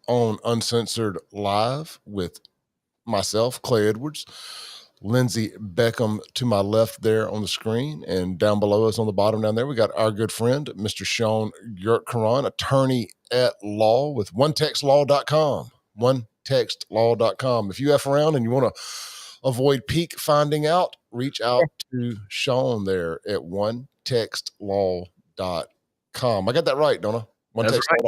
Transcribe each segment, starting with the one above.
on Uncensored Live with myself, Clay Edwards, Lindsey Beckham to my left there on the screen, and down below us on the bottom down there, we got our good friend, Mr. Shaun, attorney at law with onetextlaw.com. Onetextlaw.com. If you F around and you want to avoid peak finding out, reach out to Shaun there at onetextlaw.com. I got that right, don't I? That's right.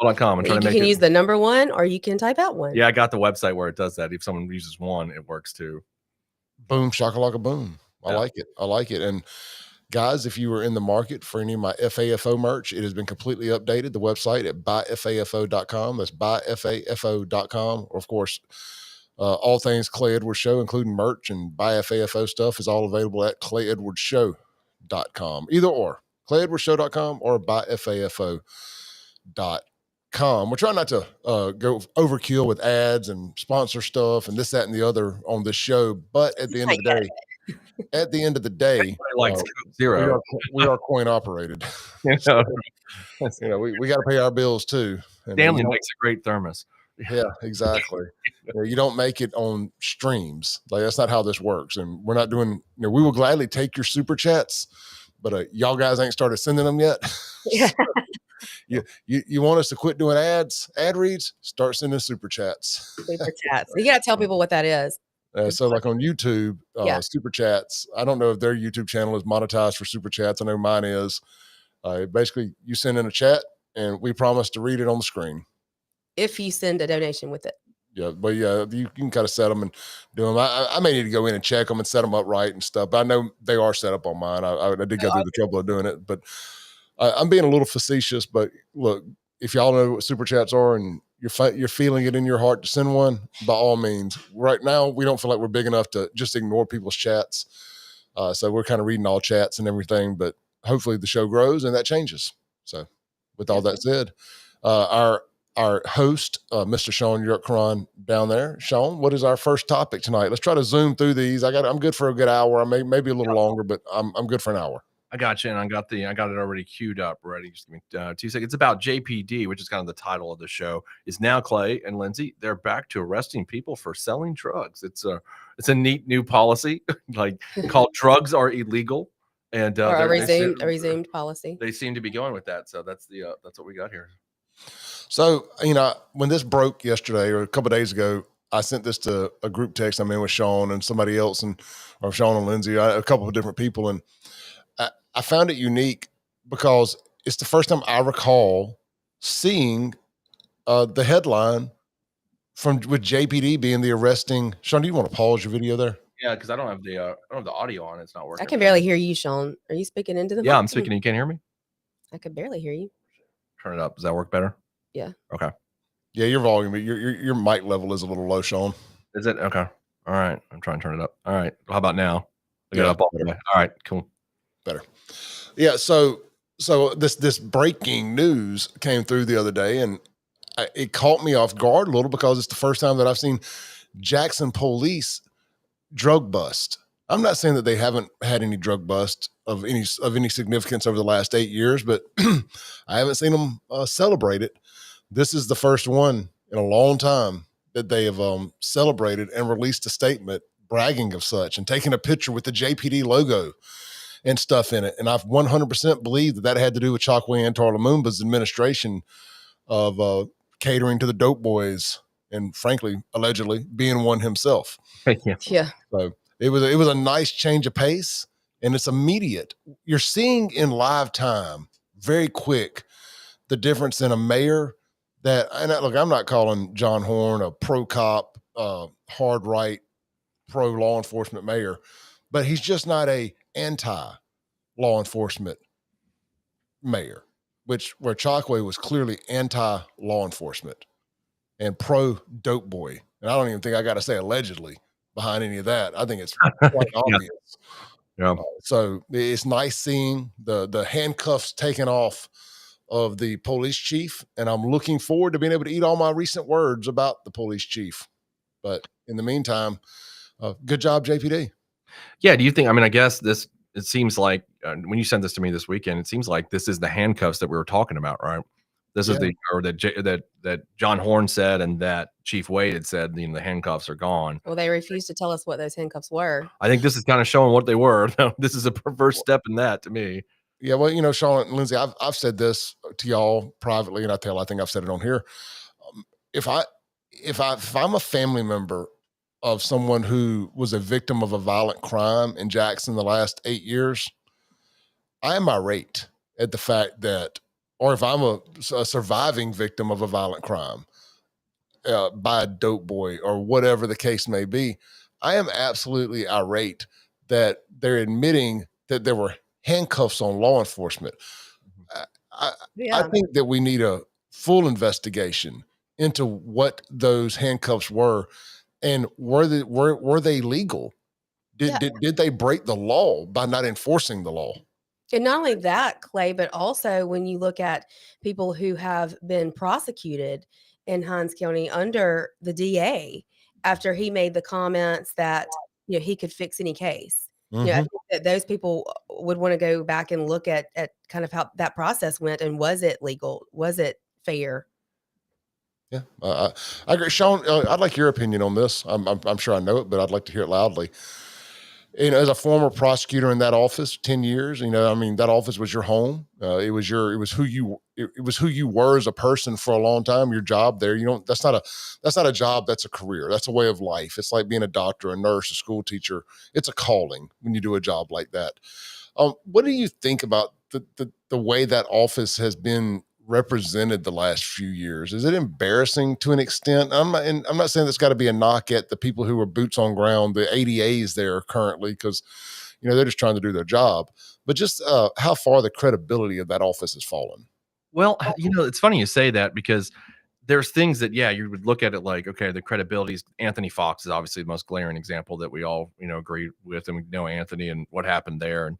OneTextLaw.com. You can use the number one, or you can type out one. Yeah, I got the website where it does that. If someone uses one, it works too. Boom, shakalaka, boom. I like it. I like it. And guys, if you were in the market for any of my FAFO merch, it has been completely updated. The website at buyfafo.com. That's buyfafo.com. Or, of course, all things Clay Edwards Show, including merch and BuyFAFO stuff, is all available at clayedwardsshow.com. Either or, clayedwardsshow.com or buyfafo.com. We're trying not to go overkill with ads and sponsor stuff and this, that, and the other on this show. But at the end of the day, we are coin operated. We got to pay our bills too. And Stanley makes a great thermos. Yeah, exactly. You don't make it on streams. Like, that's not how this works. And we're not doing. We will gladly take your super chats, but y'all guys ain't started sending them yet. Yeah. You want us to quit doing ad reads? Start sending super chats. Super chats. You gotta tell people what that is. So like on YouTube, super chats. I don't know if their YouTube channel is monetized for super chats. I know mine is. Basically, you send in a chat, and we promise to read it on the screen. If you send a donation with it. Yeah, but yeah, you can kind of set them and do them. I may need to go in and check them and set them up right and stuff. But I know they are set up on mine. I did go through the trouble of doing it, but I'm being a little facetious. But look, if y'all know what super chats are and you're feeling it in your heart to send one, by all means. Right now, we don't feel like we're big enough to just ignore people's chats. So we're kind of reading all chats and everything. But hopefully the show grows and that changes. So with all that said, our host, Mr. Shaun Yurtkaran down there. Shaun, what is our first topic tonight? Let's try to zoom through these. I'm good for a good hour. Maybe a little longer, but I'm good for an hour. I got you, and I got it already queued up, ready. Just give me 2 seconds. It's about JPD, which is kind of the title of the show. Is now Clay and Lindsey. They're back to arresting people for selling drugs. It's a neat new policy, like called "Drugs Are Illegal," and a resumed policy. They seem to be going with that. So that's what we got here. So, when this broke yesterday or a couple of days ago, I sent this to a group text I'm in with Shaun and somebody else, or Shaun and Lindsey, a couple of different people. And I found it unique because it's the first time I recall seeing the headline with JPD being the arresting. Shaun, do you want to pause your video there? Yeah, because I don't have the audio on. It's not working. I can barely hear you, Shaun. Are you speaking into the mic? Yeah, I'm speaking. You can't hear me? I could barely hear you. Turn it up. Does that work better? Yeah. Okay. Yeah, your volume, your mic level is a little low, Shaun. Is it? Okay. All right. I'm trying to turn it up. All right. How about now? Get it up all the way. All right. Cool. Better. Yeah. So this breaking news came through the other day, and it caught me off guard a little because it's the first time that I've seen Jackson police drug bust. I'm not saying that they haven't had any drug bust of any significance over the last 8 years, but I haven't seen them celebrate it. This is the first one in a long time that they have celebrated and released a statement bragging of such and taking a picture with the JPD logo and stuff in it. And I've 100% believed that had to do with Chokwe Antar Lumumba's administration of catering to the dope boys and, frankly, allegedly being one himself. Yeah. So it was a nice change of pace, and it's immediate. You're seeing in live time, very quick, the difference in a mayor that, and look, I'm not calling John Horn a pro-cop, hard right, pro-law enforcement mayor, but he's just not a anti-law enforcement mayor, where Chokwe was clearly anti-law enforcement and pro-dope boy. And I don't even think I got to say allegedly behind any of that. I think it's quite obvious. Yeah. So it's nice seeing the handcuffs taken off of the police chief, and I'm looking forward to being able to eat all my recent words about the police chief. But in the meantime, good job, JPD. Yeah. Do you think? I mean, I guess it seems like when you sent this to me this weekend, it seems like this is the handcuffs that we were talking about, right? This is that John Horn said, and that Chief Wade had said, the handcuffs are gone. Well, they refused to tell us what those handcuffs were. I think this is kind of showing what they were. This is a first step in that to me. Yeah, well, Shaun and Lindsey, I've said this to y'all privately, and I think I've said it on here. If I'm a family member of someone who was a victim of a violent crime in Jackson the last 8 years, I am irate at the fact that, or if I'm a surviving victim of a violent crime by a dope boy or whatever the case may be, I am absolutely irate that they're admitting that there were handcuffs on law enforcement. I think that we need a full investigation into what those handcuffs were, and were they legal? Did they break the law by not enforcing the law? And not only that, Clay, but also when you look at people who have been prosecuted in Hinds County under the DA after he made the comments that he could fix any case. I think that those people would want to go back and look at kind of how that process went, and was it legal? Was it fair? Yeah, I agree. Shaun, I'd like your opinion on this. I'm sure I know it, but I'd like to hear it loudly. As a former prosecutor in that office, 10 years, that office was your home. It was who you were as a person for a long time. Your job there, that's not a job. That's a career. That's a way of life. It's like being a doctor, a nurse, a school teacher. It's a calling when you do a job like that. What do you think about the way that office has been represented the last few years? Is it embarrassing to an extent? I'm not saying that's got to be a knock at the people who are boots on ground, the ADAs there currently, because they're just trying to do their job. But just how far the credibility of that office has fallen. Well, it's funny you say that, because there's things that, you would look at it like, okay, the credibilities. Anthony Fox is obviously the most glaring example that we all, agree with, and we know Anthony and what happened there. And,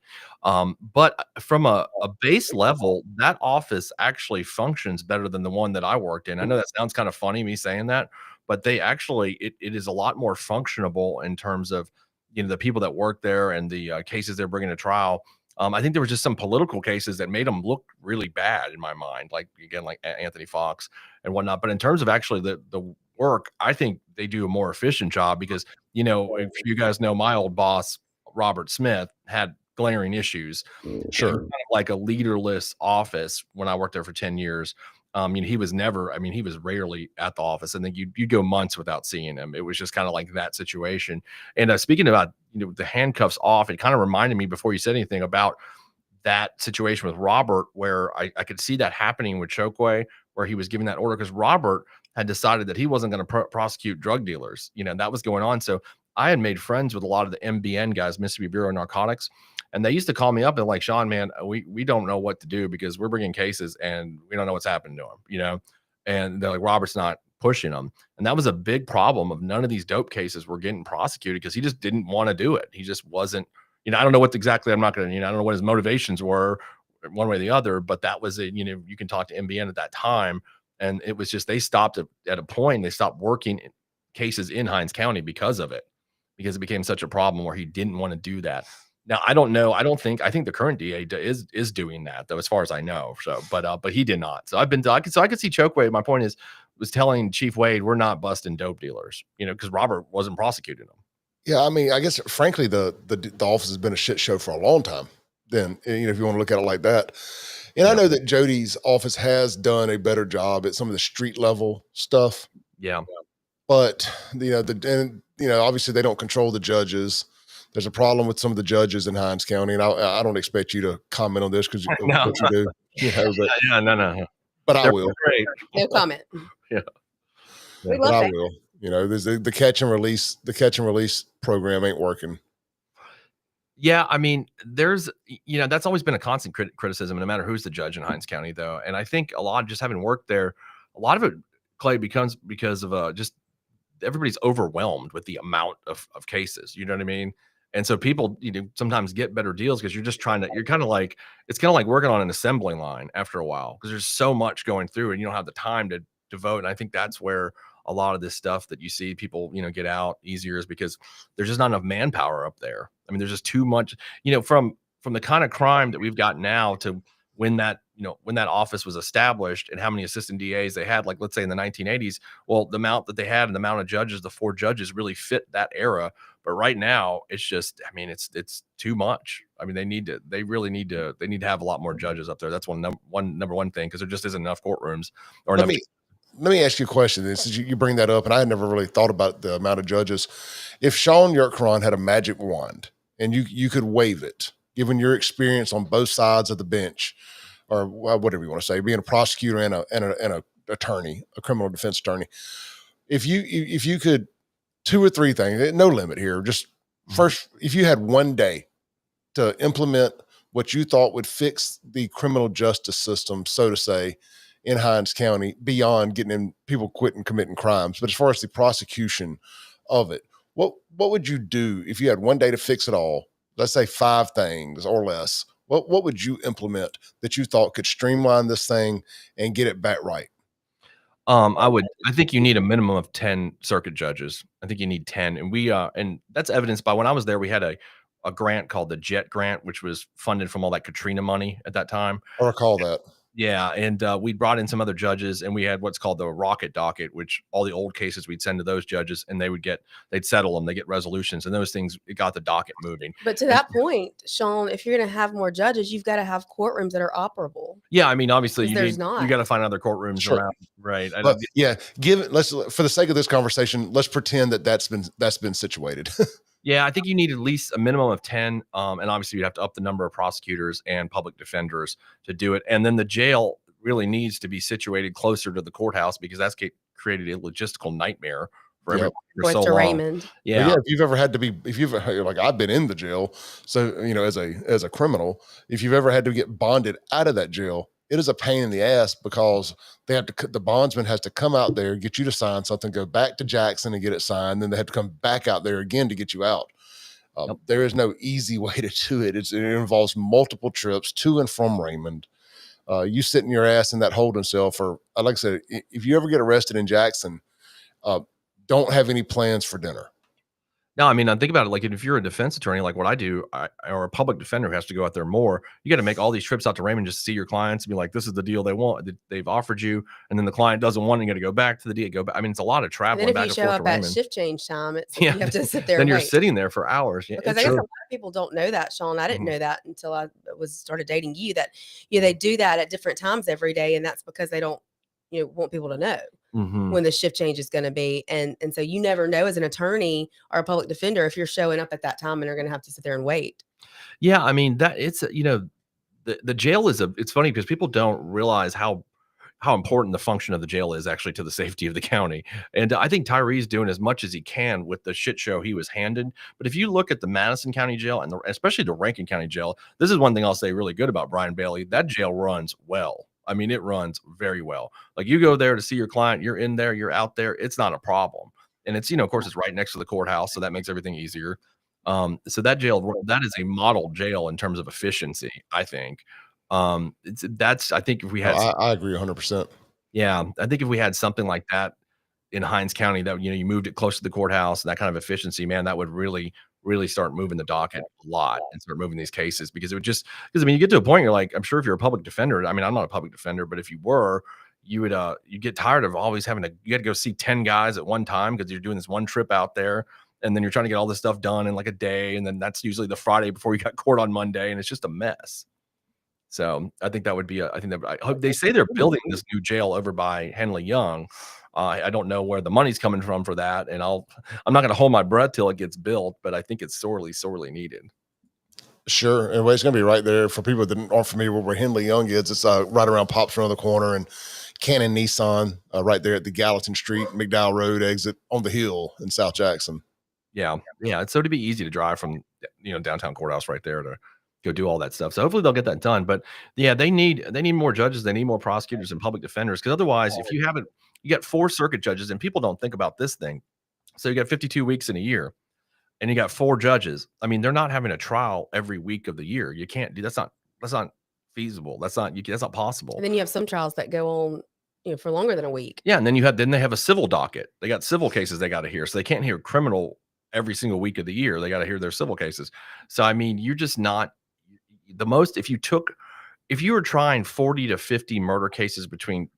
but from a base level, that office actually functions better than the one that I worked in. I know that sounds kind of funny, me saying that, but they actually, it is a lot more functionable in terms of, the people that work there and the cases they're bringing to trial. I think there were just some political cases that made them look really bad in my mind, like Anthony Fox and whatnot. But in terms of actually the work, I think they do a more efficient job, because, if you guys know, my old boss, Robert Smith, had glaring issues. Sure. Kind of like a leaderless office when I worked there for 10 years. He was he was rarely at the office, and then you'd go months without seeing him. It was just kind of like that situation. And speaking about, the handcuffs off, it kind of reminded me, before you said anything, about that situation with Robert, where I could see that happening with Chokwe, where he was giving that order because Robert had decided that he wasn't going to prosecute drug dealers. That was going on. So I had made friends with a lot of the MBN guys, Mississippi Bureau of Narcotics, and they used to call me up and like, Shaun, man, we don't know what to do, because we're bringing cases and we don't know what's happening to them, and they're like, Robert's not pushing them. And that was a big problem of none of these dope cases were getting prosecuted, because he just didn't want to do it. He just wasn't, I don't know what exactly, I'm not going to, I don't know what his motivations were one way or the other, but that was it. You can talk to MBN at that time. And it was just, they stopped at a point, they stopped working cases in Hinds County because of it, because it became such a problem where he didn't want to do that. Now, I don't know. I think the current DA is doing that, though, as far as I know. So, but he did not. So I could see Chokwe. My point was telling Chief Wade, we're not busting dope dealers, because Robert wasn't prosecuting them. Yeah, I guess frankly, the office has been a shit show for a long time. Then, if you want to look at it like that. And I know that Jody's office has done a better job at some of the street level stuff. Yeah. But obviously they don't control the judges. There's a problem with some of the judges in Hinds County, and I don't expect you to comment on this because no. you do. But, yeah, no. But I will. Great. No comment. Yeah. But I will. There's the catch and release. The catch and release program ain't working. Yeah, there's, that's always been a constant criticism, no matter who's the judge in Hinds County, though. And I think a lot, just having worked there, a lot of it, Clay, becomes because of just everybody's overwhelmed with the amount of cases. You know what I mean? And so people, sometimes get better deals because you're just you're kind of like, it's kind of like working on an assembly line after a while, because there's so much going through and you don't have the time to devote. And I think that's where a lot of this stuff that you see people, get out easier, is because there's just not enough manpower up there. There's just too much, from the kind of crime that we've got now to when that when that office was established and how many assistant DAs they had, like let's say in the 1980s, well, the amount that they had and the amount of judges, the 4 judges really fit that era. But right now it's just, I mean, it's too much. I mean, they really need to have a lot more judges up there. That's number one thing, because there just isn't enough courtrooms or Let enough. me ask you a question. This is, you bring that up, and I had never really thought about the amount of judges. If Shaun Yurtkuran had a magic wand and you could wave it, given your experience on both sides of the bench, or whatever you want to say, being a prosecutor and a attorney, a criminal defense attorney, if you could, 2 or 3 things, no limit here, just first, if you had one day to implement what you thought would fix the criminal justice system, so to say, in Hinds County, beyond getting people quitting committing crimes, but as far as the prosecution of it, what would you do if you had one day to fix it all? Let's say 5 things or less. What would you implement that you thought could streamline this thing and get it back right? I think you need a minimum of 10 circuit judges. I think you need 10. And and that's evidenced by when I was there, we had a grant called the JET grant, which was funded from all that Katrina money at that time. I recall that. Yeah, and we brought in some other judges, and we had what's called the rocket docket, which all the old cases we'd send to those judges, and they'd settle them, they get resolutions, and those things, it got the docket moving. But to that point, Shaun, if you're going to have more judges, you've got to have courtrooms that are operable. Yeah, I mean, obviously, you not. got to find other courtrooms Sure. around, right? But yeah, let's, for the sake of this conversation, let's pretend that's been situated. Yeah, I think you need at least a minimum of 10. And obviously, you'd have to up the number of prosecutors and public defenders to do it. And then the jail really needs to be situated closer to the courthouse, because that's created a logistical nightmare for everyone for so long. Raymond. Yeah. If you've ever had to be, like, I've been in the jail, so as a criminal, if you've ever had to get bonded out of that jail, it is a pain in the ass, because the bondsman has to come out there, get you to sign something, go back to Jackson and get it signed. Then they have to come back out there again to get you out. There is no easy way to do it. It involves multiple trips to and from Raymond. You sitting your ass in that holding cell for, like I said, if you ever get arrested in Jackson, don't have any plans for dinner. No, I mean, I think about it, like if you're a defense attorney, like what I do, or a public defender who has to go out there more, you got to make all these trips out to Raymond just to see your clients and be like, this is the deal they want, that they've offered you. And then the client doesn't want it, you got to go back to the DA, I mean, it's a lot of traveling back and forth to Raymond. If you show up at shift change time, you have to sit there then and you're wait. sitting there for hours. Yeah, because I guess a lot of people don't know that, Shaun. I didn't know that until I started dating you, that they do that at different times every day, and that's because they don't want people to know when the shift change is going to be, and so you never know as an attorney or a public defender if you're showing up at that time and are going to have to sit there and wait. Yeah, I mean, that it's the jail is it's funny because people don't realize how important the function of the jail is actually to the safety of the county. And I think Tyree's doing as much as he can with the shit show he was handed. But if you look at the Madison County Jail and especially the Rankin County Jail, this is one thing I'll say really good about Brian Bailey. That jail runs well. I mean, it runs very well. Like, you go there to see your client, you're in there, you're out there. It's not a problem. And it's, of course, it's right next to the courthouse, so that makes everything easier. So that jail, that is a model jail in terms of efficiency, I think. I think if we had, I agree 100%. Yeah, I think if we had something like that in Hinds County, that you moved it close to the courthouse, and that kind of efficiency, man, that would really start moving the docket a lot and start moving these cases, because I mean, you get to a point, you're like, I'm sure if you're a public defender, I mean, I'm not a public defender, but if you were, you would you get tired of always you had to go see 10 guys at one time, because you're doing this one trip out there, and then you're trying to get all this stuff done in like a day, and then that's usually the Friday before you got court on Monday, and it's just a mess. So I think that would be I hope they say they're building this new jail over by Henley Young. I don't know where the money's coming from for that, and I'm not going to hold my breath till it gets built, but I think it's sorely needed. Sure. Anyway, it's going to be right there. For people that aren't familiar with where Henley Young is, it's right around Pops around the corner, and Cannon Nissan right there at the Gallatin Street, McDowell Road exit on the hill in South Jackson. Yeah. It's so to be easy to drive from downtown courthouse right there to go do all that stuff. So hopefully they'll get that done. But yeah, they need more judges, they need more prosecutors and public defenders, because otherwise, if you got 4 circuit judges, and people don't think about this thing. So you got 52 weeks in a year, and you got 4 judges. I mean, they're not having a trial every week of the year. You can't do that's not feasible. That's not possible. And then you have some trials that go on for longer than a week. Yeah, and then they have a civil docket. They got civil cases they got to hear, so they can't hear criminal every single week of the year. They got to hear their civil cases. So I mean, you're just not the most. If you took if you were trying 40 to 50 murder cases between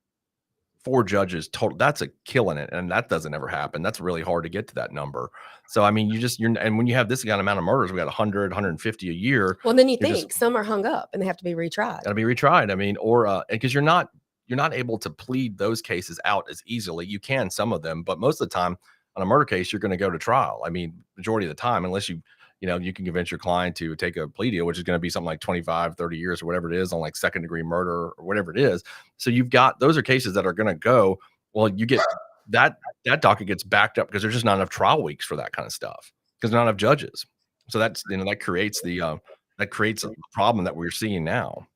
4 judges total, that's a killing it, and that doesn't ever happen. That's really hard to get to that number. So I mean, and when you have this amount of murders, we got 100, 150 a year. Well, then you think some are hung up and they have to be retried. Got to be retried. I mean, or because you're not able to plead those cases out as easily. You can some of them, but most of the time on a murder case, you're going to go to trial. I mean, majority of the time, unless you can convince your client to take a plea deal, which is going to be something like 25, 30 years or whatever it is on like second degree murder or whatever it is. So those are cases that are going to go, well, you get that docket gets backed up because there's just not enough trial weeks for that kind of stuff because not enough judges. So that's, that creates a problem that we're seeing now.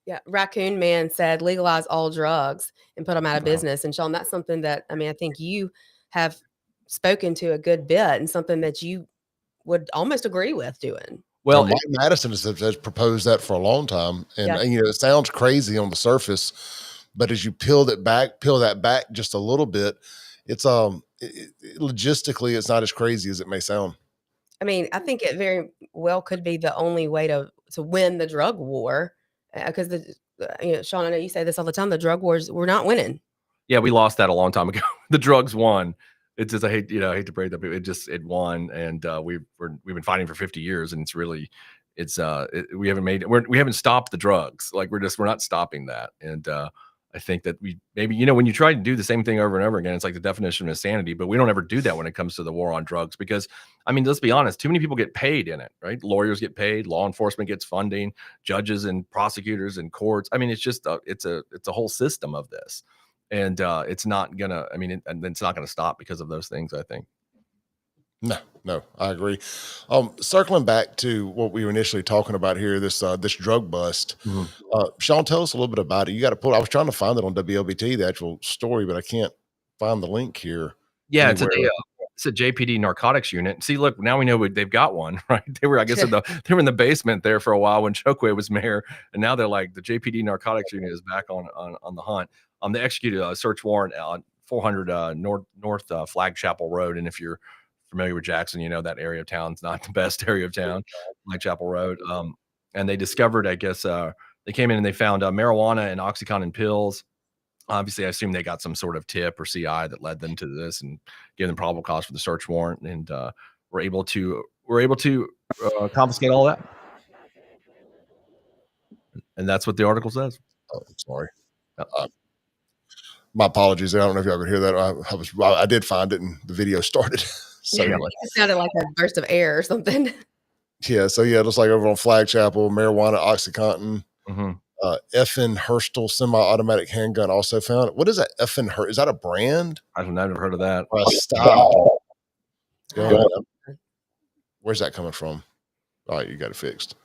Yeah. Raccoon Man said, legalize all drugs and put them out of business. And Shaun, that's something that, I mean, I think you have spoken to a good bit and something that you would almost agree with doing. Well, Mike Madison has proposed that for a long time. And, it sounds crazy on the surface, but as you peel that back just a little bit, it's, logistically, it's not as crazy as it may sound. I mean, I think it very well could be the only way to win the drug war. Because Shaun, I know you say this all the time. The drug wars, we're not winning. Yeah, we lost that a long time ago. The drugs won. It's just I hate to break that. It won, and we've been fighting for 50 years, and we haven't stopped the drugs. Like we're not stopping that, and I think that we maybe when you try to do the same thing over and over again, it's like the definition of insanity. But we don't ever do that when it comes to the war on drugs because I mean, let's be honest, too many people get paid in it, right? Lawyers get paid, law enforcement gets funding, judges and prosecutors and courts. I mean, it's just it's a whole system of this, and it's not gonna. I mean, and it's not gonna stop because of those things. I think. No, I agree. Circling back to what we were initially talking about here, this drug bust. Shaun, tell us a little bit about it. You got to pull. I was trying to find it on WLBT, the actual story, but I can't find the link here. Yeah, it's a JPD narcotics unit. See, look, now we know they've got one, right? They were, I guess, they were in the basement there for a while when Chokwe was mayor, and now they're like the JPD narcotics unit is back on the hunt. They executed a search warrant on 400 North Flagchapel Road, and if you're familiar with Jackson, that area of town's not the best area of town, Flagchapel Road. And they discovered, I guess, they came in and they found marijuana and OxyContin pills. Obviously, I assume they got some sort of tip or CI that led them to this and gave them probable cause for the search warrant. And we're able to confiscate all that. And that's what the article says. Oh, I'm sorry. My apologies. I don't know if y'all could hear that. I did find it and the video started. So it sounded like a burst of air or something. Yeah. So it looks like over on Flagchapel, marijuana, OxyContin, effing Herstal semi-automatic handgun also found. What is that? Effing is that a brand? I've never heard of that. Or a style? Where's that coming from? All right, you got it fixed.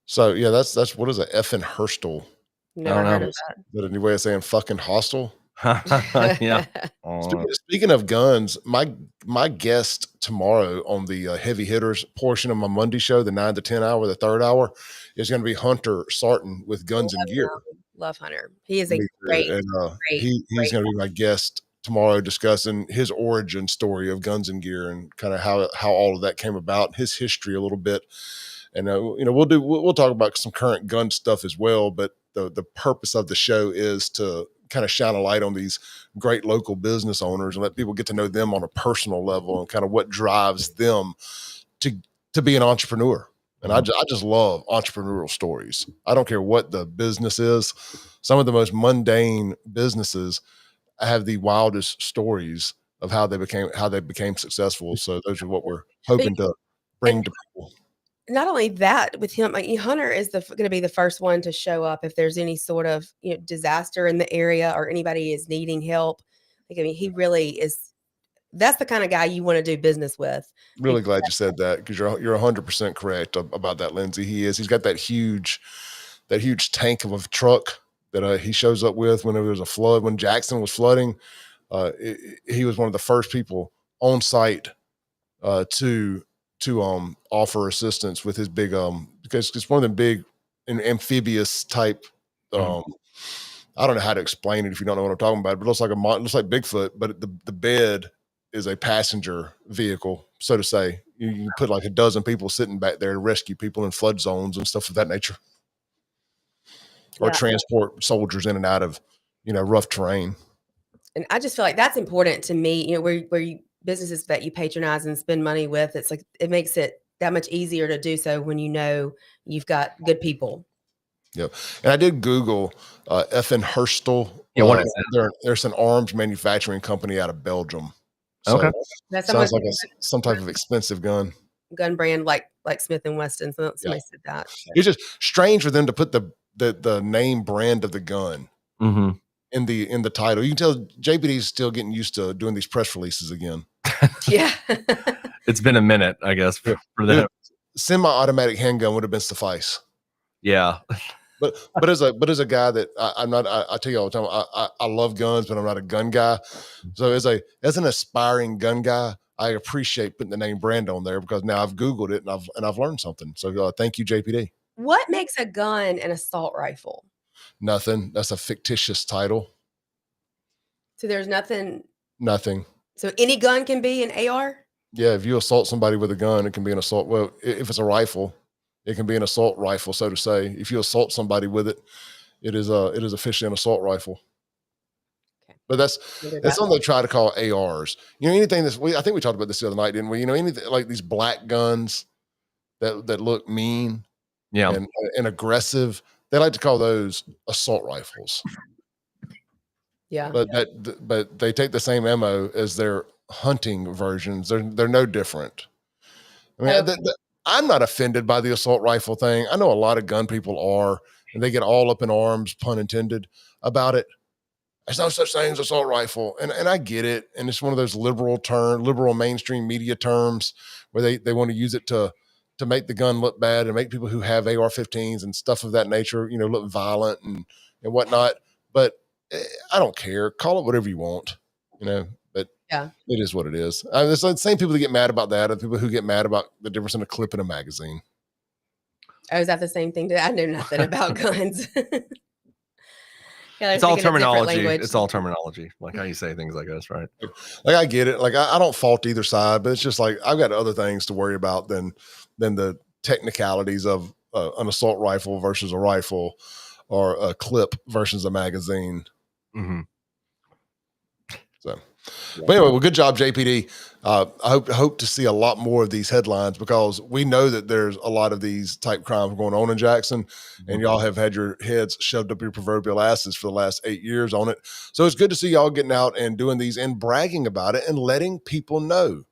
So that's what is a effing Herstal? Never heard of that. Is that any way of saying fucking hostile? Yeah. Speaking of guns, my guest tomorrow on the heavy hitters portion of my Monday show, the 9 to 10 hour, the third hour, is going to be Hunter Sarton with Guns and Gear. Love Hunter. He is a great, he's going to be my guest tomorrow, discussing his origin story of Guns and Gear and kind of how all of that came about, his history a little bit. And we'll talk about some current gun stuff as well, but the purpose of the show is to kind of shine a light on these great local business owners and let people get to know them on a personal level and kind of what drives them to be an entrepreneur. And I just love entrepreneurial stories. I don't care what the business is. Some of the most mundane businesses have the wildest stories of how they became successful. So those are what we're hoping to bring to people. Not only that, with him, Hunter is going to be the first one to show up if there's any sort of disaster in the area or anybody is needing help. He really is. That's the kind of guy you want to do business with. Really glad you said that because you're 100% correct about that, Lindsey. He's got that huge tank of a truck that he shows up with when there was a flood. When Jackson was flooding, he was one of the first people on site to offer assistance with his big because it's one of them big amphibious type I don't know how to explain it if you don't know what I'm talking about, but it looks like Bigfoot, but the bed is a passenger vehicle, so to say. You put like a dozen people sitting back there to rescue people in flood zones and stuff of that nature. or Yeah. transport soldiers in and out of, rough terrain. And I just feel like that's important to me, where you businesses that you patronize and spend money with, it's like it makes it that much easier to do so when you've got good people. Yep. And I did Google FN Herstal. Yeah, what is that? There's an arms manufacturing company out of Belgium. So Okay. That's sounds like some type of expensive gun. gun brand like Smith and Wesson. So somebody said that. It's just strange for them to put the name brand of the gun in the title. You can tell JPD is still getting used to doing these press releases again. Yeah. It's been a minute, I guess, for them. Semi-automatic handgun would have been suffice. Yeah. But as a guy that I'm not, I tell you all the time, I love guns, but I'm not a gun guy. So as an aspiring gun guy, I appreciate putting the name brand on there because now I've Googled it and I've learned something. So thank you, JPD. What makes a gun an assault rifle? Nothing. That's a fictitious title. So there's nothing. Nothing. So any gun can be an AR? Yeah, if you assault somebody with a gun, it can be an assault. Well, if it's a rifle, it can be an assault rifle, so to say. If you assault somebody with it, it is officially an assault rifle. Okay. But that's something they try to call ARs. Anything I think we talked about this the other night, didn't we? Anything like these black guns that look mean, and aggressive. They like to call those assault rifles. Yeah. But they take the same ammo as their hunting versions. They're no different. I mean, I'm not offended by the assault rifle thing. I know a lot of gun people are, and they get all up in arms, pun intended, about it. There's no such thing as assault rifle. And I get it. And it's one of those liberal mainstream media terms where they want to use it to make the gun look bad and make people who have AR-15s and stuff of that nature, look violent and whatnot. But I don't care. Call it whatever you want, but yeah, it is what it is. It's the same people that get mad about that are the people who get mad about the difference in a clip in a magazine. Oh, is that the same thing? I know nothing about guns. It's all terminology. It's all terminology, like how you say things like this, right? Like I get it. Like I don't fault either side, but it's just like I've got other things to worry about than the technicalities of an assault rifle versus a rifle or a clip versus a magazine. Mm-hmm. So, but anyway, well, good job, JPD. I hope to see a lot more of these headlines because we know that there's a lot of these type crimes going on in Jackson, and y'all have had your heads shoved up your proverbial asses for the last 8 years on it. So it's good to see y'all getting out and doing these and bragging about it and letting people know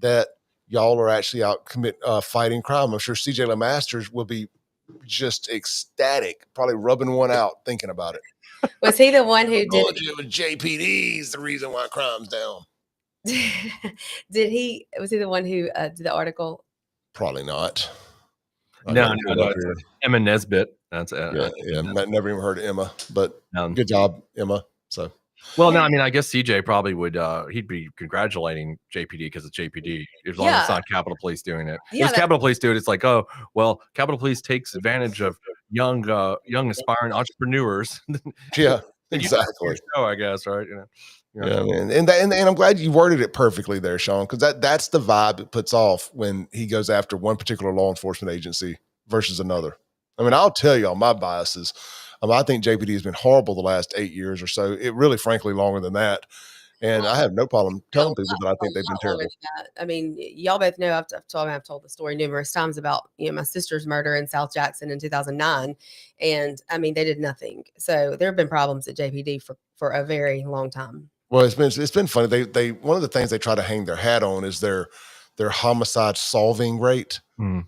that y'all are actually out fighting crime. I'm sure CJ LeMasters will be just ecstatic, probably rubbing one out, thinking about it. Was he the one who did it? With JPD's the reason why crime's down. Was he the one who did the article? Probably not. No, Emma Nesbitt. That's yeah. Never even heard of Emma, but good job, Emma. So, well, no, I mean, I guess CJ probably would. He'd be congratulating JPD because it's JPD. As long as it's not Capitol Police doing it. Because Capitol Police do it, it's like, oh, well, Capitol Police takes advantage of young aspiring entrepreneurs. Yeah, exactly. Show, I guess, right? Yeah, man. And I'm glad you worded it perfectly there, Shaun, because that's the vibe it puts off when he goes after one particular law enforcement agency versus another. I mean, I'll tell y'all my biases. I think JPD has been horrible the last 8 years or so. It really, frankly, longer than that. And I have no problem telling people that I think they've been terrible. I mean, y'all both know I've told the story numerous times about my sister's murder in South Jackson in 2009, and I mean they did nothing. So there have been problems at JPD for a very long time. Well, it's been funny. They one of the things they try to hang their hat on is their homicide solving rate. Mm.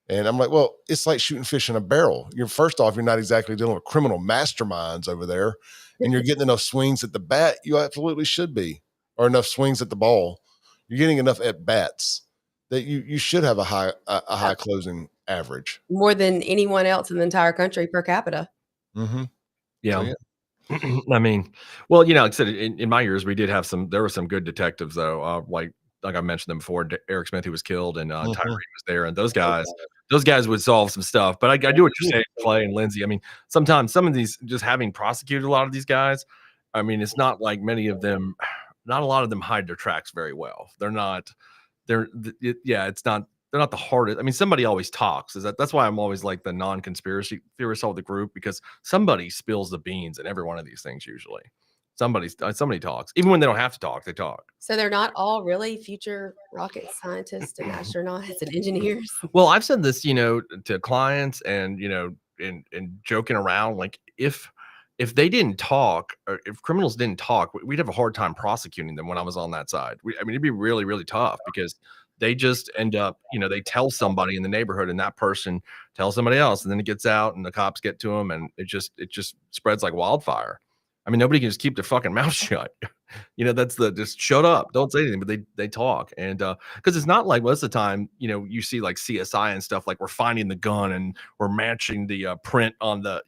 And I'm like, well, it's like shooting fish in a barrel. First off, you're not exactly dealing with criminal masterminds over there, and you're getting enough swings at the bat. You absolutely should be, or enough swings at the ball. You're getting enough at bats that you should have a high closing average, more than anyone else in the entire country per capita. Mm-hmm. Yeah. So, yeah. I mean, well, like I said, in my years, we did have there were some good detectives though. Like I mentioned them before, Eric Smith, who was killed, and Tyree was there, and those guys would solve some stuff. But I do what you're saying, Clay and Lindsey. I mean, sometimes some of these, just having prosecuted a lot of these guys, I mean, it's not like many of them, not a lot of them hide their tracks very well. It's not they're not the hardest. I mean, somebody always talks. That's why I'm always like the non-conspiracy theorist of the group, because somebody spills the beans in every one of these things usually. Somebody talks. Even when they don't have to talk, they talk. So they're not all really future rocket scientists and astronauts and engineers. Well, I've said this, to clients and, and joking around, like if they didn't talk, or if criminals didn't talk, we'd have a hard time prosecuting them when I was on that side. I mean, it'd be really, really tough because they just end up, they tell somebody in the neighborhood and that person tells somebody else, and then it gets out and the cops get to them, and it just spreads like wildfire. I mean, nobody can just keep their fucking mouth shut. That's just shut up, don't say anything, but they talk. And because it's not like most of the time, you see like CSI and stuff, like we're finding the gun and we're matching the print on the,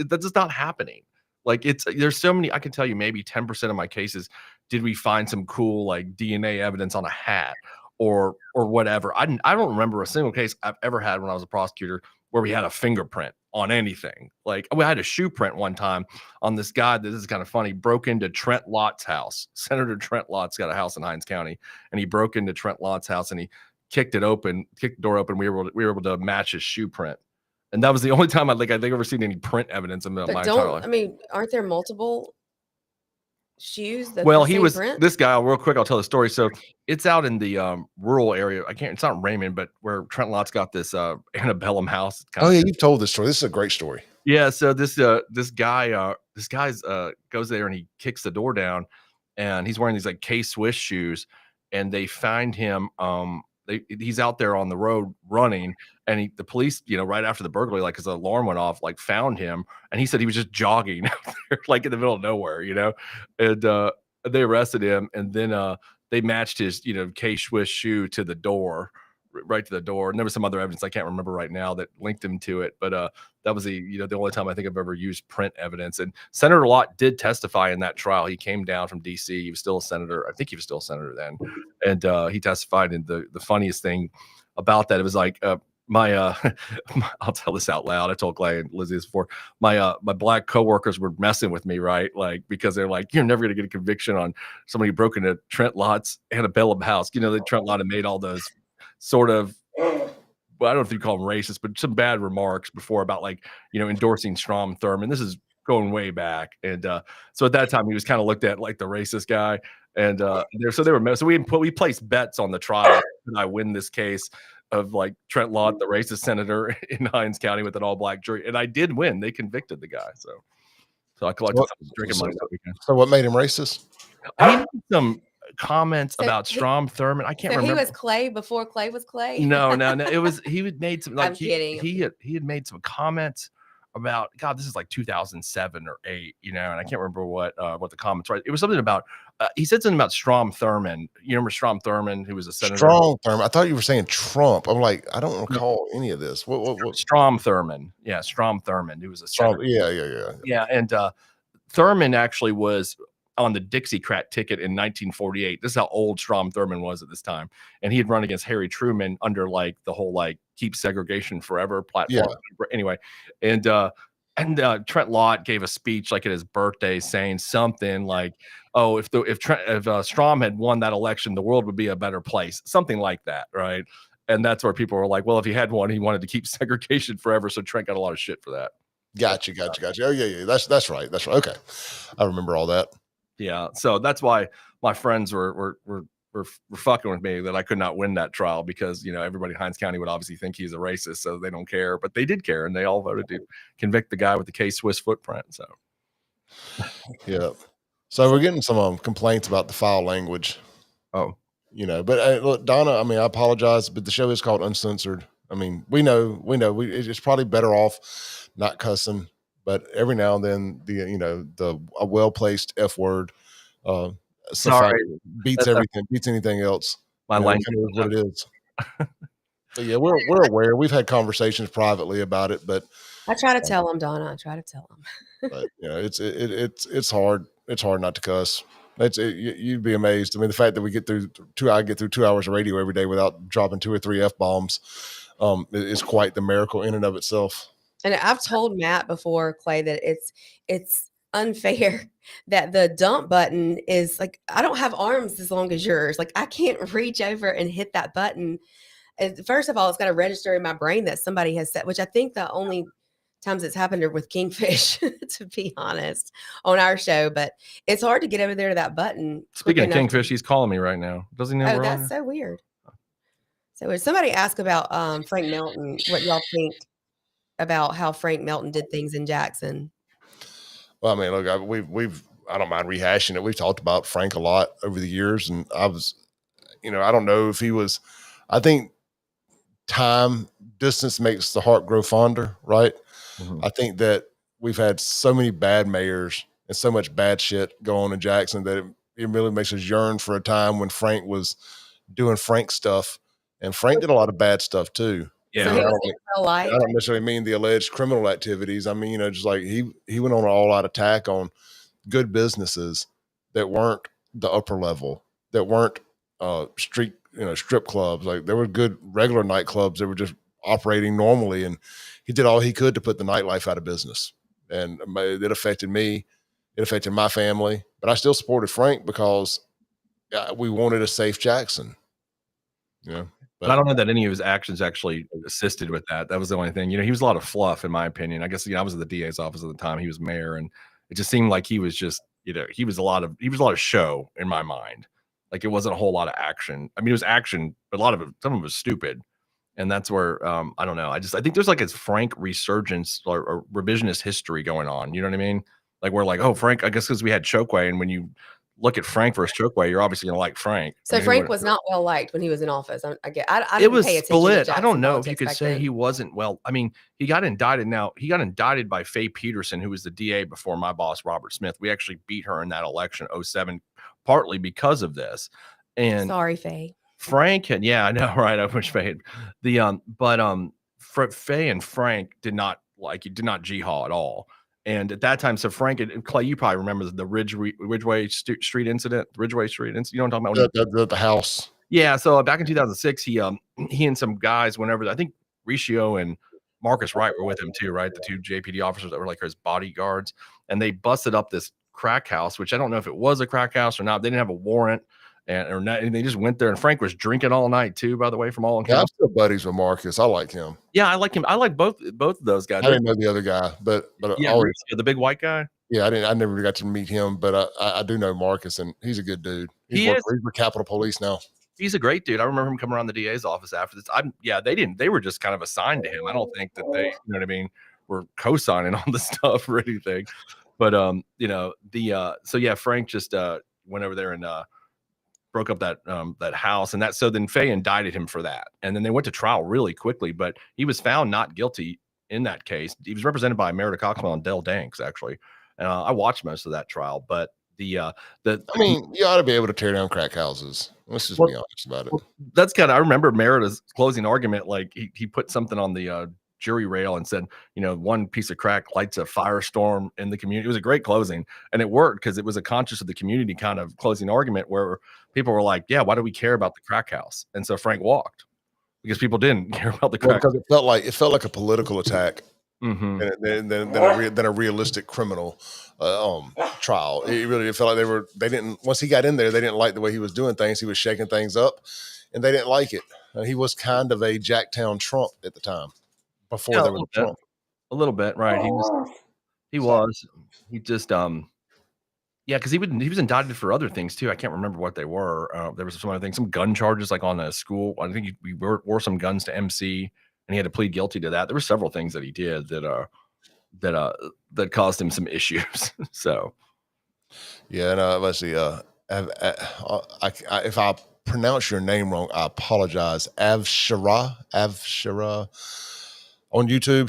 that's just not happening. Like there's so many, I can tell you maybe 10% of my cases, did we find some cool like DNA evidence on a hat or whatever. I don't remember a single case I've ever had when I was a prosecutor where we had a fingerprint on anything. Like we had a shoe print one time on this guy. This is kind of funny. Broke into Trent Lott's house. Senator Trent Lott's got a house in Hinds County, and he broke into Trent Lott's house and he kicked the door open. We were able to match his shoe print. And that was the only time I think I've ever seen any print evidence in my entire life. I mean, aren't there multiple shoes? Well, he was print? This guy. Real quick, I'll tell the story. So it's out in the rural area. It's not Raymond, but where Trent Lott's got this antebellum house. Oh yeah, you've told this story. This is a great story. Yeah. So this guy goes there and he kicks the door down, and he's wearing these like K-Swiss shoes, and they find him. He's out there on the road running, and the police, right after the burglary, like his alarm went off, like found him, and he said he was just jogging out there, like in the middle of nowhere, and they arrested him, and then they matched his, K-Swiss shoe to the door, right to the door, and there was some other evidence I can't remember right now that linked him to it, but that was the only time I think I've ever used print evidence. And Senator Lott did testify in that trial. He came down from DC. He was still a senator. I think he was still a senator then. And he testified. And the funniest thing about that, it was like I'll tell this out loud. I told Clay and Lizzie this before. My black coworkers were messing with me, right? Like, because they're like, you're never going to get a conviction on somebody who broke into Trent Lott's antebellum house. That Trent Lott had made all those sort of, well, I don't know if you call them racist, but some bad remarks before about like, endorsing Strom Thurmond. This is going way back. And so at that time he was kind of looked at like the racist guy. And so we placed bets on the trial. Could I win this case of like Trent Lott, the racist senator in Hinds County with an all black jury? And I did win. They convicted the guy. So I collected drinking money that weekend. So what made him racist? I made some comments about Strom Thurmond. I can't remember. He was Clay before Clay was Clay. No. It was he had made some. Like, I'm kidding. He had made some comments about, God, this is like 2007 or 8, and I can't remember what the comments were. It was something about he said something about Strom Thurmond. You remember Strom Thurmond, who was a senator? Strom Thurmond. I thought you were saying Trump. I'm like, I don't recall any of this. What? Strom Thurmond. Yeah, Strom Thurmond, who was a senator. Yeah. And Thurmond actually was on the Dixiecrat ticket in 1948. This is how old Strom Thurmond was at this time. And he had run against Harry Truman under like the whole like keep segregation forever platform. Yeah. Anyway, and Trent Lott gave a speech like at his birthday saying something like, oh, if Strom had won that election, the world would be a better place. Something like that, right? And that's where people were like, well, if he had won, he wanted to keep segregation forever. So Trent got a lot of shit for that. Gotcha. Oh yeah. That's right. Okay. I remember all that. Yeah, so that's why my friends were fucking with me that I could not win that trial, because everybody in Hinds County would obviously think he's a racist, so they don't care, but they did care, and they all voted to convict the guy with the K-Swiss footprint. So yeah, so we're getting some complaints about the foul language. Oh, but look, Donna, I mean, I apologize, but the show is called Uncensored. I mean, we know it's probably better off not cussing. But every now and then, a well-placed F word beats everything, beats anything else. My language is what it is. But yeah, we're aware. We've had conversations privately about it, but I try to tell him, Donna. I try to tell him. But it's hard. It's hard not to cuss. You'd be amazed. I mean, the fact that we get through 2 hours of radio every day without dropping 2 or 3 F-bombs is quite the miracle in and of itself. And I've told Matt before, Clay, that it's unfair that the dump button is like, I don't have arms as long as yours. Like I can't reach over and hit that button first of all, it's got to register in my brain that somebody has said, which I think the only times it's happened are with Kingfish, to be honest, on our show. But it's hard to get over there to that button. Speaking of Kingfish, he's calling me right now. Doesn't he know? Oh, that's so weird. So when somebody asked about Frank Melton, what y'all think about how Frank Melton did things in Jackson? Well, I mean, look, I don't mind rehashing it. We've talked about Frank a lot over the years, and I don't know if he was. I think distance makes the heart grow fonder, right? I think that we've had so many bad mayors and so much bad shit go on in Jackson that it really makes us yearn for a time when Frank was doing Frank stuff. And Frank did a lot of bad stuff too. Yeah. So I don't necessarily mean the alleged criminal activities. I mean, just like he went on an all-out attack on good businesses that weren't the upper level, that weren't street, strip clubs. Like there were good regular nightclubs that were just operating normally, and he did all he could to put the nightlife out of business. And it affected me, it affected my family, but I still supported Frank because we wanted a safe Jackson. But I don't know that any of his actions actually assisted with that. That was the only thing. He was a lot of fluff, in my opinion. I guess I was at the DA's office at the time. He was mayor, and it just seemed like he was just, he was a lot of show in my mind. Like it wasn't a whole lot of action. I mean, it was action, but some of it was stupid. And that's where I don't know. I think there's like a Frank resurgence or revisionist history going on. You know what I mean? Like we're like, oh, Frank, I guess because we had Chokwe, and when you look at Frank versus Chokwe, you're obviously gonna like Frank. So Frank was not well liked when he was in office. I it was split. I don't know if you could say he wasn't well. I mean, he got indicted. Now he got indicted by Faye Peterson, who was the DA before my boss, Robert Smith. We actually beat her in that election, 2007, partly because of this. And sorry, Faye. Frank had, I know, right? I wish Faye had Faye and Frank did not jihad at all. And at that time, so Frank and Clay, you probably remember the Ridgeway Street incident. You know what I'm talking about? The house. Yeah. So back in 2006, he and some guys, whenever I think Riccio and Marcus Wright were with him too, right? The two JPD officers that were like his bodyguards, and they busted up this crack house, which I don't know if it was a crack house or not. They didn't have a warrant. And they just went there, and Frank was drinking all night too, by the way, from all accounts. Yeah, I'm still buddies with Marcus. I like him. Yeah, I like him. I like both of those guys. I didn't know the other guy, but yeah, the big white guy. Yeah, I never got to meet him, but I do know Marcus, and he's a good dude. He's with Capitol Police now. He's a great dude. I remember him coming around the DA's office after this. They were just kind of assigned to him. I don't think that they, you know what I mean, were co-signing on the stuff or anything. But Frank just went over there and broke up that house, and so then Faye indicted him for that, and then they went to trial really quickly, but he was found not guilty in that case. He was represented by Merida Coxwell and Dell Danks, actually, and I watched most of that trial. But I mean, you ought to be able to tear down crack houses. Let's just be honest about it. That's kind of, I remember Merida's closing argument, like he put something on the jury rail and said, one piece of crack lights a firestorm in the community. It was a great closing, and it worked because it was a conscious of the community kind of closing argument where people were like, yeah, why do we care about the crack house? And so Frank walked because people didn't care about the crack. Because it felt like a political attack, than a realistic criminal trial. It felt like they didn't, once he got in there, they didn't like the way he was doing things. He was shaking things up, and they didn't like it. He was kind of a Jacktown Trump at the time. Before there was Trump. A little bit, right? He just because he was indicted for other things too. I can't remember what they were. There was some other things, some gun charges, like on a school. I think he wore some guns to MC, and he had to plead guilty to that. There were several things that he did that caused him some issues. So yeah, and let's see. If I pronounce your name wrong, I apologize. Avshara on YouTube,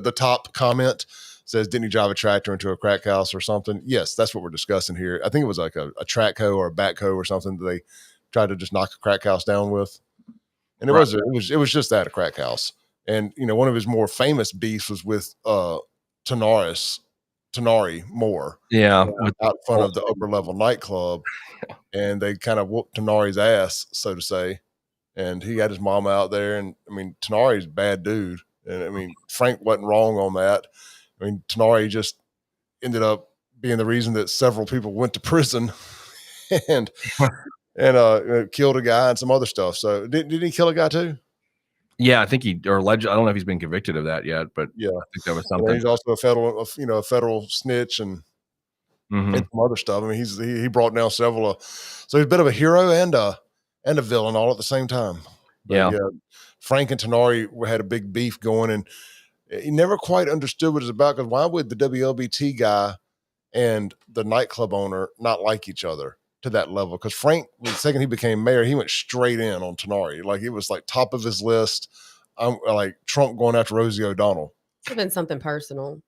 the top comment says, didn't he drive a tractor into a crack house or something? Yes, that's what we're discussing here. I think it was like a track hoe or a backhoe or something that they tried to just knock a crack house down with. And it was just that, a crack house. And, one of his more famous beefs was with Tenari Moore. Yeah. Out front of the upper level nightclub. And they kind of whooped Tenari's ass, so to say. And he had his mama out there. And I mean, Tenari's a bad dude. And I mean, Frank wasn't wrong on that. I mean, Tenari just ended up being the reason that several people went to prison and killed a guy and some other stuff. So didn't he kill a guy too? Yeah, I think I don't know if he's been convicted of that yet, but Yeah, I think that was and something. he's also a federal snitch and Mhm. some other stuff. I mean, he brought down several. So he's a bit of a hero and a villain all at the same time. But Yeah. yeah, Frank and Tenari had a big beef going, and he never quite understood what it's about. Because why would the WLBT guy and the nightclub owner not like each other to that level? Because Frank, the second he became mayor, he went straight in on Tenari. Like it was like top of his list. Like Trump going after Rosie O'Donnell. It's been something personal.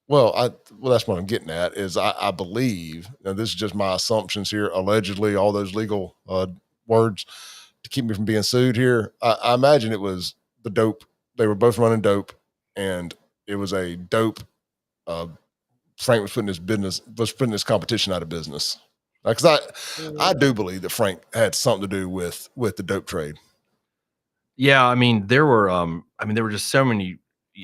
Well, that's what I'm getting at is I believe, now this is just my assumptions here, allegedly, all those legal words to keep me from being sued here. I imagine it was the dope. They were both running dope, and it was a dope. Frank was putting his competition out of business. Because I do believe that Frank had something to do with the dope trade. Yeah, I mean, there were just so many.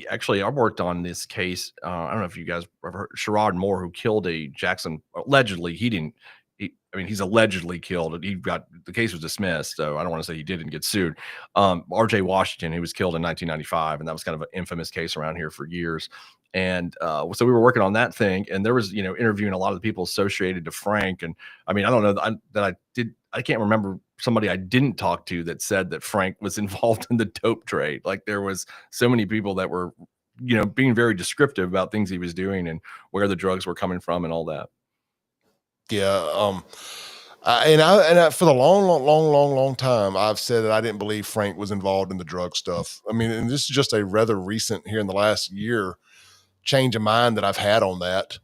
Actually, I worked on this case. I don't know if you guys ever heard Sherrod Moore, who killed a Jackson. Allegedly, he didn't. He's allegedly killed. The case was dismissed, so I don't want to say he didn't get sued. R.J. Washington, who was killed in 1995, and that was kind of an infamous case around here for years. And so we were working on that thing, and there was interviewing a lot of the people associated to Frank. And I mean, I don't know that I did. I can't remember somebody I didn't talk to that said that Frank was involved in the dope trade. Like there was so many people that were, being very descriptive about things he was doing and where the drugs were coming from and all that. Yeah. I for the long time, I've said that I didn't believe Frank was involved in the drug stuff. I mean, and this is just a rather recent here in the last year change of mind that I've had on that.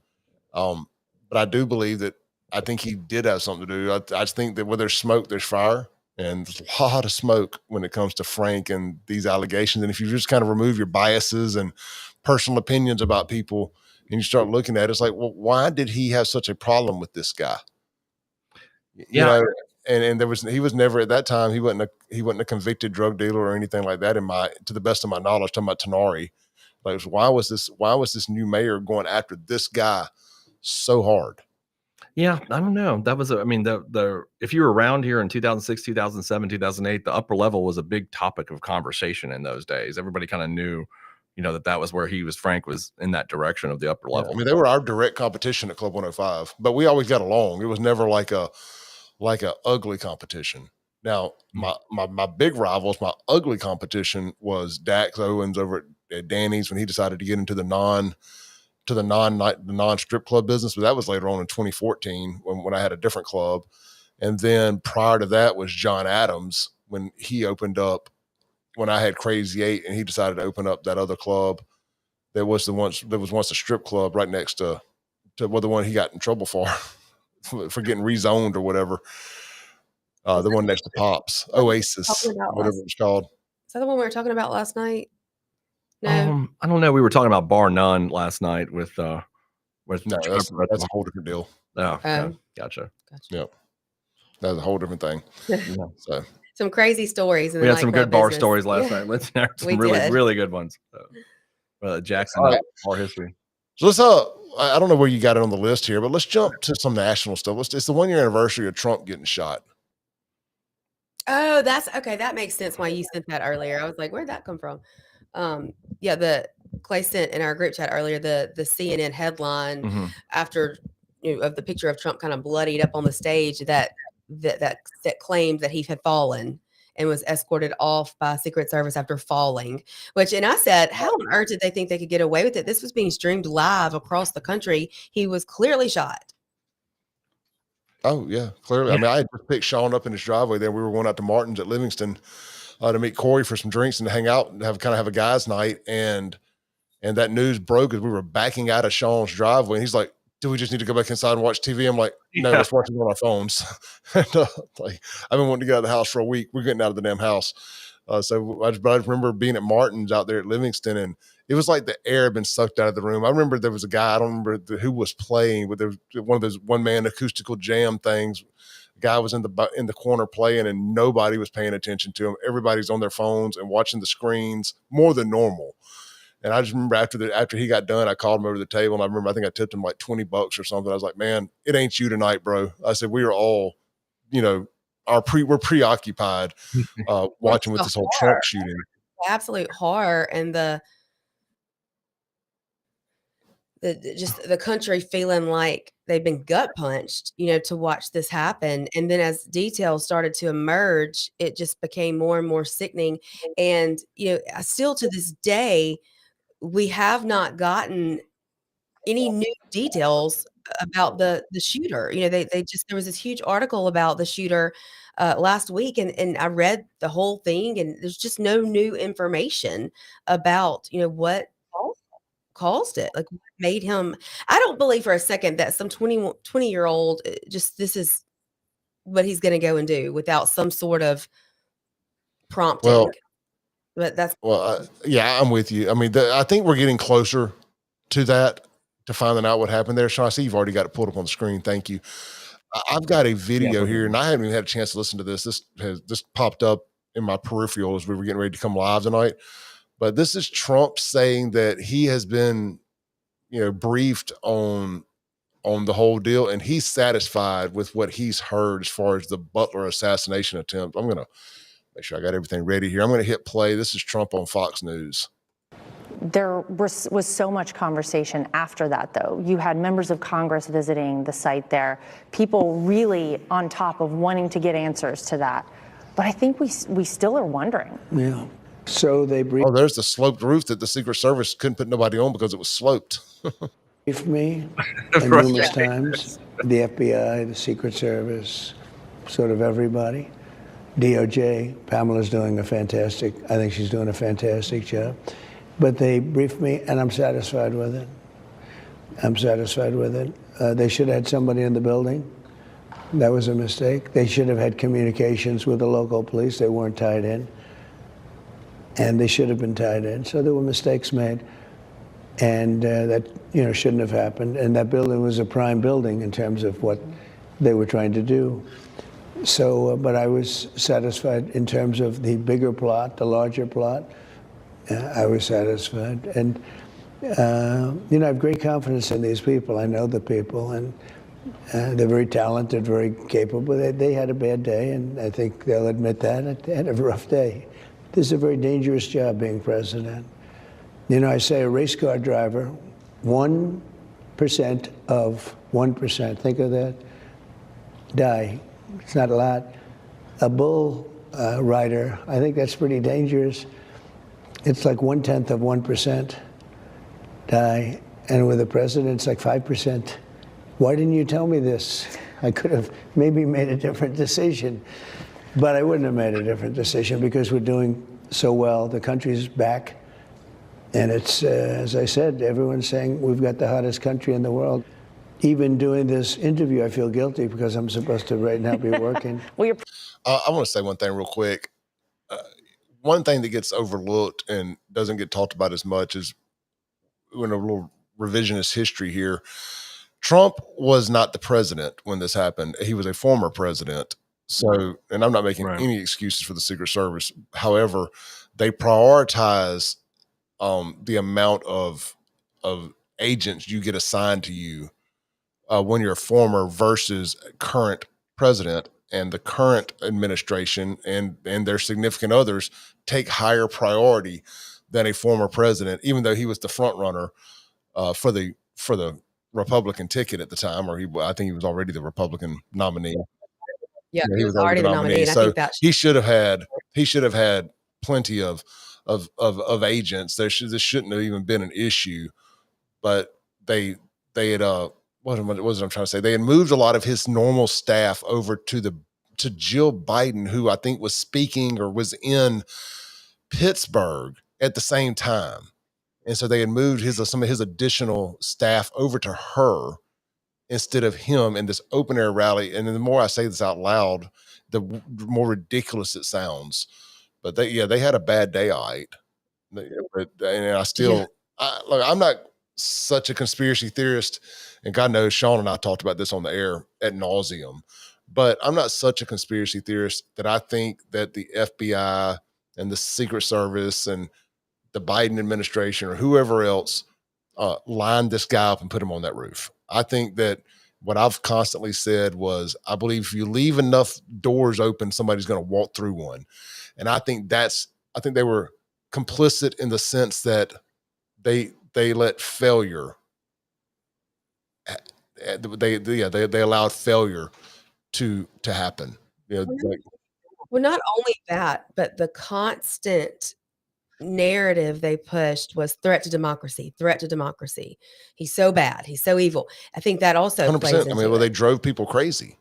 But I do believe that I think he did have something to do. I just think that where there's smoke, there's fire, and there's a lot of smoke when it comes to Frank and these allegations. And if you just kind of remove your biases and personal opinions about people, and you start looking at it, it's like, well, why did he have such a problem with this guy? You Yeah. know, and he was never at that time. He wasn't a convicted drug dealer or anything like that. To the best of my knowledge, talking about Tenari, like why was this new mayor going after this guy so hard? Yeah, I don't know. That was, the if you were around here in 2006, 2007, 2008, the upper level was a big topic of conversation in those days. Everybody kind of knew, that was where Frank was in that direction of the upper level. I mean, they were our direct competition at Club 105, but we always got along. It was never like a ugly competition. Now, my big rivals, my ugly competition was Dax Owens over at Danny's when he decided to get into the non strip club business, but that was later on in 2014 when I had a different club. And then prior to that was John Adams when he opened up when I had Crazy 8 and he decided to open up that other club that was once a strip club right next to the one he got in trouble for for getting rezoned or whatever. The one next to Pops, Oasis, whatever it's called. Is that the one we were talking about last night? No, I don't know. We were talking about Bar None last night with No, that's a whole different deal. Oh, yeah, gotcha. Yep, that's a whole different thing. Yeah. So some crazy stories. We had some good bar stories last night. Let's have some really good ones. Jackson bar history. So let's I don't know where you got it on the list here, but let's jump to some national stuff. It's the 1 year anniversary of Trump getting shot. Oh, that's okay. That makes sense why you sent that earlier. I was like, where'd that come from? Yeah, the Clay sent in our group chat earlier the CNN headline after of the picture of Trump kind of bloodied up on the stage that claimed that he had fallen and was escorted off by Secret Service after falling. And I said, how on earth did they think they could get away with it? This was being streamed live across the country. He was clearly shot. Oh yeah, clearly. Yeah. I mean, I had just picked Shaun up in his driveway. Then we were going out to Martin's at Livingston to meet Corey for some drinks and to hang out and have a guys' night. And that news broke as we were backing out of Shaun's driveway. And he's like, "Do we just need to go back inside and watch TV?" I'm like, "No, let's watch it on our phones." Like, I've been wanting to get out of the house for a week. We're getting out of the damn house. So I remember being at Martin's out there at Livingston, and it was like the air had been sucked out of the room. I remember there was a guy, I don't remember who was playing, but there was one of those one-man acoustical jam things. The guy was in the corner playing, and nobody was paying attention to him. Everybody's on their phones and watching the screens more than normal. And I just remember after he got done, I called him over to the table, and I think I tipped him like $20 or something. I was like, "Man, it ain't you tonight, bro." I said, "We are all, we're preoccupied watching with this whole Trump shooting." absolute horror and just the country feeling like they've been gut punched, to watch this happen. And then as details started to emerge, it just became more and more sickening. And, still to this day, we have not gotten any new details about the shooter. They just there was this huge article about the shooter last week, and I read the whole thing, and there's just no new information about what caused it, like what made him. I don't believe for a second that some 20-year-old just this is what he's going to go and do without some sort of prompting. Well, But that's yeah, I'm with you. I mean, I think we're getting closer to that, to finding out what happened there. Shaun, I see you've already got it pulled up on the screen. Thank you. I've got a video here, and I haven't even had a chance to listen to this. This popped up in my peripheral as we were getting ready to come live tonight. But this is Trump saying that he has been, briefed on the whole deal, and he's satisfied with what he's heard as far as the Butler assassination attempt. I'm gonna make sure I got everything ready here. I'm gonna hit play. This is Trump on Fox News. There was so much conversation after that, though. You had members of Congress visiting the site there, people really on top of wanting to get answers to that. But I think we still are wondering. Yeah. So they Oh, there's the sloped roof that the Secret Service couldn't put nobody on because it was sloped. briefed me numerous times. The FBI, the Secret Service, sort of everybody. DOJ, Pamela's doing I think she's doing a fantastic job. But they briefed me, and I'm satisfied with it. They should have had somebody in the building. That was a mistake. They should have had communications with the local police. They weren't tied in. And they should have been tied in. So there were mistakes made. And that shouldn't have happened. And that building was a prime building in terms of what they were trying to do. So, but I was satisfied in terms of the bigger plot, the larger plot. I was satisfied. And, I have great confidence in these people. I know the people, and they're very talented, very capable. They had a bad day, and I think they'll admit that. They had a rough day. This is a very dangerous job, being president. I say a race car driver, 1% of 1%, think of that, die. It's not a lot. A bull rider, I think that's pretty dangerous. It's like 1/10 of 1% die. And with the president, it's like 5%. Why didn't you tell me this? I could have maybe made a different decision. But I wouldn't have made a different decision because we're doing so well. The country's back. And it's, as I said, everyone's saying we've got the hottest country in the world. Even doing this interview, I feel guilty because I'm supposed to right now be working. I want to say one thing real quick. One thing that gets overlooked and doesn't get talked about as much is, in a little revisionist history here, Trump was not the president when this happened. He was a former president. So, and I'm not making any excuses for the Secret Service. However, they prioritize the amount of agents you get assigned to you when you're a former versus current president. And the current administration and their significant others take higher priority than a former president, even though he was the front runner for the Republican ticket at the time, or I think he was already the Republican nominee. Yeah, he was already the nominee. And so I think that he should have had plenty of agents. This shouldn't have even been an issue, but they had what was I'm trying to say? They had moved a lot of his normal staff over to Jill Biden, who I think was speaking or was in Pittsburgh at the same time. And so they had moved some of his additional staff over to her instead of him in this open air rally. And then the more I say this out loud, the more ridiculous it sounds. But they had a bad day, all right. And I still, look, I'm not such a conspiracy theorist, and God knows Shaun and I talked about this on the air ad nauseum, but I'm not such a conspiracy theorist that I think that the FBI and the Secret Service and the Biden administration or whoever else lined this guy up and put him on that roof. I think that what I've constantly said was, I believe if you leave enough doors open, somebody's going to walk through one. And I think they were complicit in the sense that they let failure. They allowed failure to happen. Well, not only that, but the constant narrative they pushed was threat to democracy, threat to democracy. He's so bad. He's so evil. I think that also plays 100%. I into mean, well, they it. drove people crazy.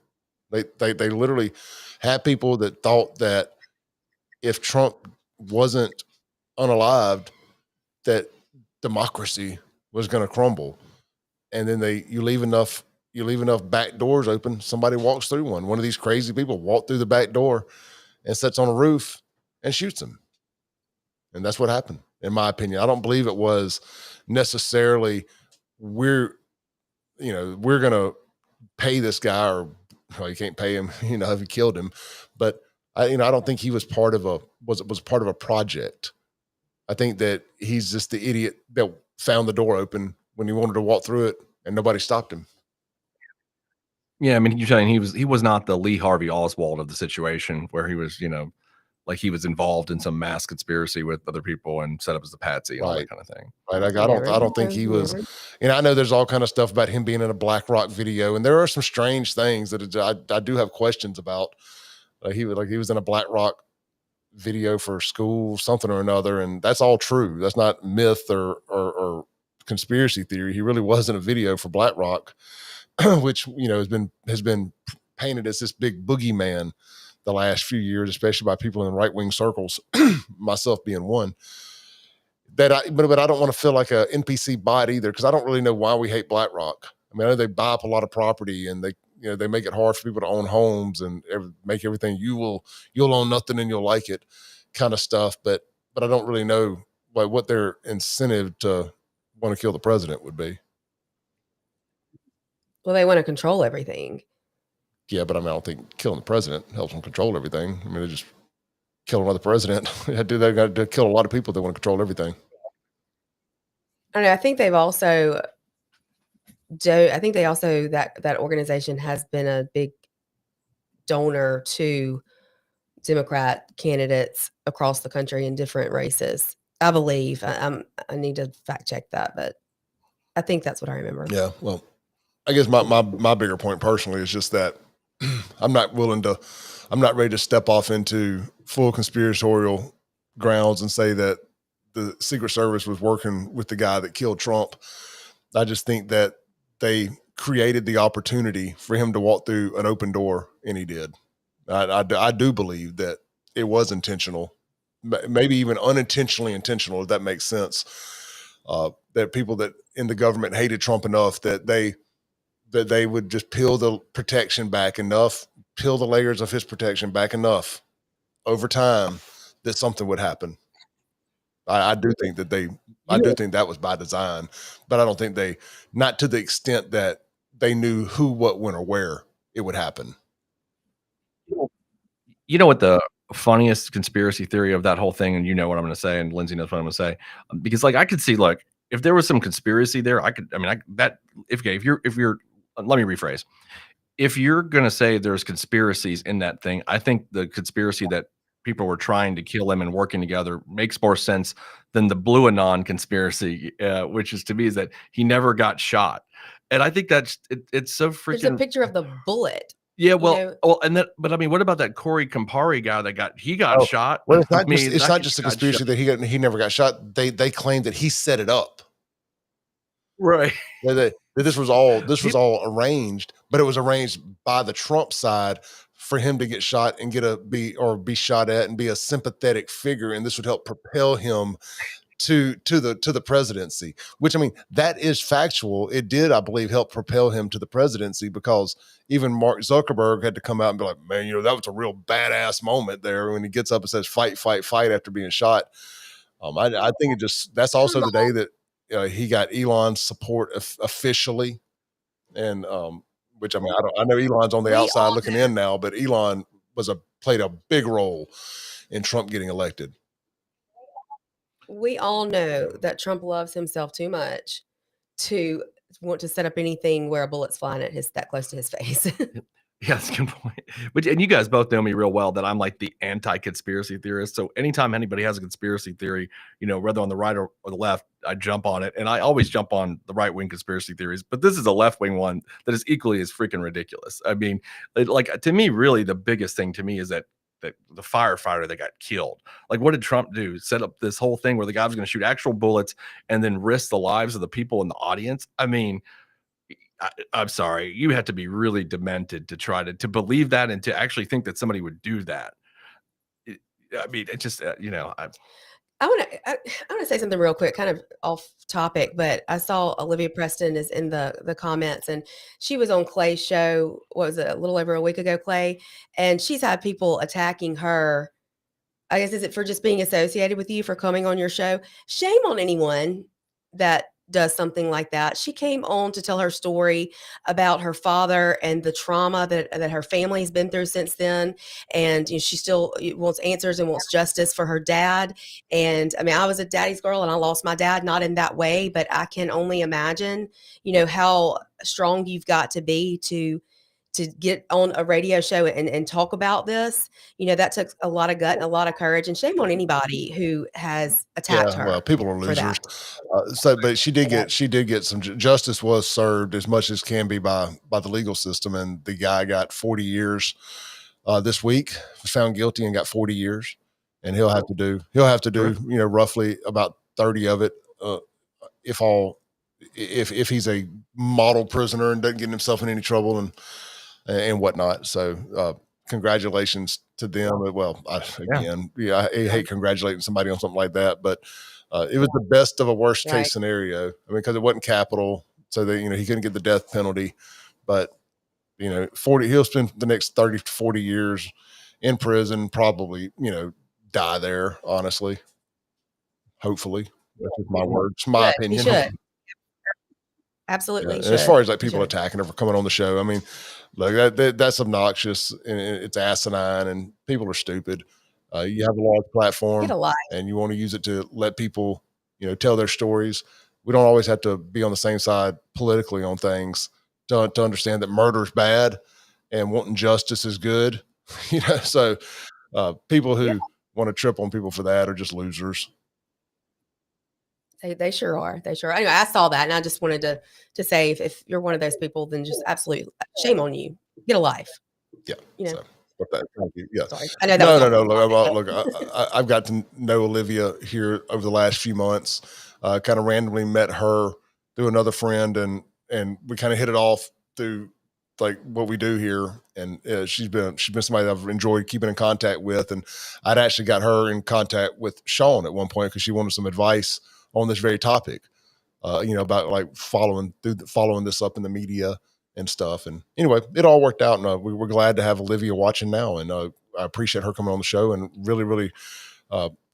They literally had people that thought that if Trump wasn't unalived, that democracy was going to crumble. And then you leave enough back doors open, somebody walks through one. One of these crazy people walked through the back door and sits on a roof and shoots him. And that's what happened, in my opinion. I don't believe it was necessarily we're going to pay this guy, or well, you can't pay him, if you killed him. But I don't think he was part of a project. I think that he's just the idiot that found the door open when he wanted to walk through it and nobody stopped him. Yeah, I mean, you're saying he was not the Lee Harvey Oswald of the situation where he was, like he was involved in some mass conspiracy with other people and set up as the patsy and all that kind of thing. Right. I don't think he was, I know there's all kind of stuff about him being in a BlackRock video, and there are some strange things that I do have questions about. He was in a BlackRock video for school, something or another, and that's all true. That's not myth or conspiracy theory. He really was in a video for BlackRock, which has been painted as this big boogeyman the last few years, especially by people in right-wing circles, myself being one. But I don't want to feel like a NPC bot either, because I don't really know why we hate BlackRock. I mean, I know they buy up a lot of property, and they make it hard for people to own homes and make everything you'll own nothing and you'll like it kind of stuff. But I don't really know what their incentive to want to kill the president would be. Well, they want to control everything. Yeah, but I don't think killing the president helps them control everything. I mean, they just kill another president. They got to kill a lot of people that want to control everything. I know. I think they've also that organization has been a big donor to Democrat candidates across the country in different races. I believe. I need to fact check that, but I think that's what I remember. Yeah. Well, I guess my bigger point personally is just that I'm not ready to step off into full conspiratorial grounds and say that the Secret Service was working with the guy that killed Trump. I just think that they created the opportunity for him to walk through an open door, and he did. I do believe that it was intentional, maybe even unintentionally intentional, if that makes sense. That people that in the government hated Trump enough that they would just peel the protection back enough, peel the layers of his protection back enough over time that something would happen. I do think that do think that was by design, but I don't think not to the extent that they knew who, what, when, or where it would happen. You know what the funniest conspiracy theory of that whole thing, and you know what I'm going to say, and Lindsay knows what I'm going to say, because I could see, if there was some conspiracy there, let me rephrase. If you're going to say there's conspiracies in that thing, I think the conspiracy that people were trying to kill him and working together makes more sense than the Blue Anon conspiracy, which is to me is that he never got shot. And I think that's it's so freaking. There's a picture of the bullet. Yeah, but I mean, what about that Corey Campari guy that got shot? Well, it's not just a conspiracy that he never got shot. They claimed that he set it up. Right. That this was all arranged, but it was arranged by the Trump side for him to get shot and be shot at and be a sympathetic figure, and this would help propel him to the presidency, which, I mean, that is factual. It did, I believe, help propel him to the presidency, because even Mark Zuckerberg had to come out and be like, man, that was a real badass moment there when he gets up and says, fight, fight, fight after being shot. I think that's also the day that he got Elon's support officially. And, which, I mean, I know Elon's on the outside looking in now, but Elon played a big role in Trump getting elected. We all know that Trump loves himself too much to want to set up anything where a bullet's flying at that close to his face. Yeah, that's a good point. And you guys both know me real well that I'm like the anti-conspiracy theorist. So anytime anybody has a conspiracy theory, whether on the right or the left, I jump on it. And I always jump on the right-wing conspiracy theories. But this is a left-wing one that is equally as freaking ridiculous. I mean, to me, really, the biggest thing to me is that the firefighter that got killed. Like, what did Trump do? Set up this whole thing where the guy was going to shoot actual bullets and then risk the lives of the people in the audience. I mean, I'm sorry, you have to be really demented to try to believe that and to actually think that somebody would do that. I mean, it just, I want to say something real quick, kind of off topic, but I saw Olivia Preston is in the comments, and she was on Clay's show. What was it, a little over a week ago, Clay? And she's had people attacking her. I guess, is it for just being associated with you, for coming on your show? Shame on anyone that does something like that. She came on to tell her story about her father and the trauma that her family's been through since then. And she still wants answers and wants justice for her dad. And I mean, I was a daddy's girl and I lost my dad, not in that way, but I can only imagine, how strong you've got to be to get on a radio show and talk about this. That took a lot of gut and a lot of courage, and shame on anybody who has attacked her. Well, people are losers. But she did get some justice was served as much as can be by the legal system. And the guy got 40 years this week, was found guilty and got 40 years. And he'll have to do, roughly about 30 of it. If he's a model prisoner and doesn't get himself in any trouble and whatnot. So congratulations to them. Well, I hate congratulating somebody on something like that, but it was the best of a worst case scenario. I mean, because it wasn't capital, so that he couldn't get the death penalty, but 40, he'll spend the next 30 to 40 years in prison, probably die there. Honestly, hopefully, that's just my words, my opinion. He should. Absolutely. As far as people attacking her for coming on the show, I mean, look, that's obnoxious and it's asinine, and people are stupid. You have a large platform and you want to use it to let people, tell their stories. We don't always have to be on the same side politically on things to understand that murder is bad and wanting justice is good. So people who want to trip on people for that are just losers. They sure are. They sure are. Anyway, I saw that, and I just wanted to say, if you're one of those people, then just absolutely shame on you. Get a life. Yeah. So, thank you. Yeah. Sorry. I know that no. Look, I've got to know Olivia here over the last few months. Kind of randomly met her through another friend, and we kind of hit it off through like what we do here. And she's been somebody that I've enjoyed keeping in contact with. And I'd actually got her in contact with Shaun at one point because she wanted some advice on this very topic, about like following this up in the media and stuff. And anyway, it all worked out, and we're glad to have Olivia watching now. And I appreciate her coming on the show, and really, really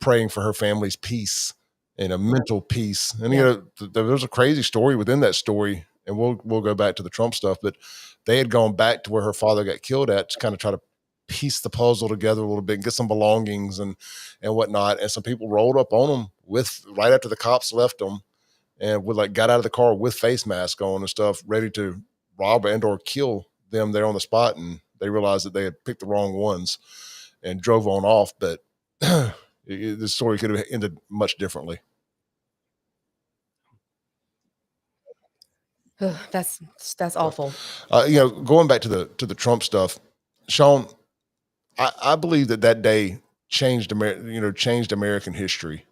praying for her family's peace and a mental peace. And there's a crazy story within that story, and we'll go back to the Trump stuff, but they had gone back to where her father got killed at to kind of try to piece the puzzle together a little bit and get some belongings and whatnot. And some people rolled up on them right after the cops left them, and got out of the car with face masks on and stuff, ready to rob and or kill them there on the spot. And they realized that they had picked the wrong ones and drove on off. But the story could have ended much differently. That's awful. Going back to the Trump stuff, Shaun, I believe that day changed American history.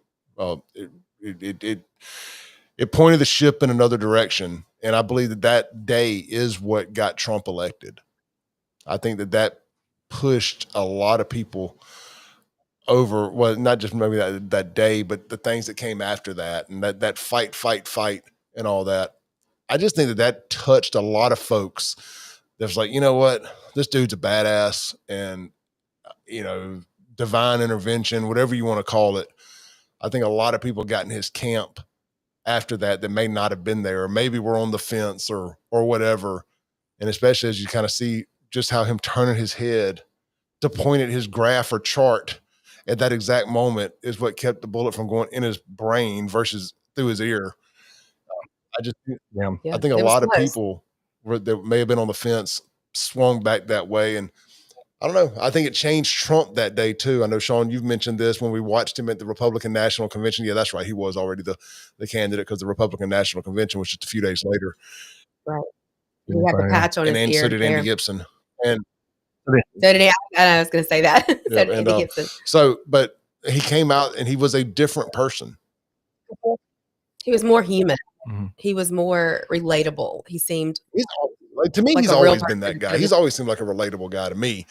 It pointed the ship in another direction, and I believe that day is what got Trump elected. I think that pushed a lot of people over. Well, not just maybe that day, but the things that came after that, and that fight, and all that. I just think that touched a lot of folks. That's like, you know what, this dude's a badass, and divine intervention, whatever you want to call it. I think a lot of people got in his camp after that may not have been there, or maybe were on the fence or whatever. And especially as you kind of see just how him turning his head to point at his graph or chart at that exact moment is what kept the bullet from going in his brain versus through his ear. I think a lot of people that may have been on the fence swung back that way. And I don't know. I think it changed Trump that day too. I know, Shaun, you've mentioned this when we watched him at the Republican National Convention. Yeah, that's right. He was already the candidate because the Republican National Convention was just a few days later. Right. He had the patch on his And ear. so did Andy Gibson. And so did he. I was going to say that. So yeah, did Andy Gibson. So, but he came out and he was a different person. He was more human. Mm-hmm. He was more relatable. He seemed to me, like he's a real always been that person. guy. He's always seemed like a relatable guy to me.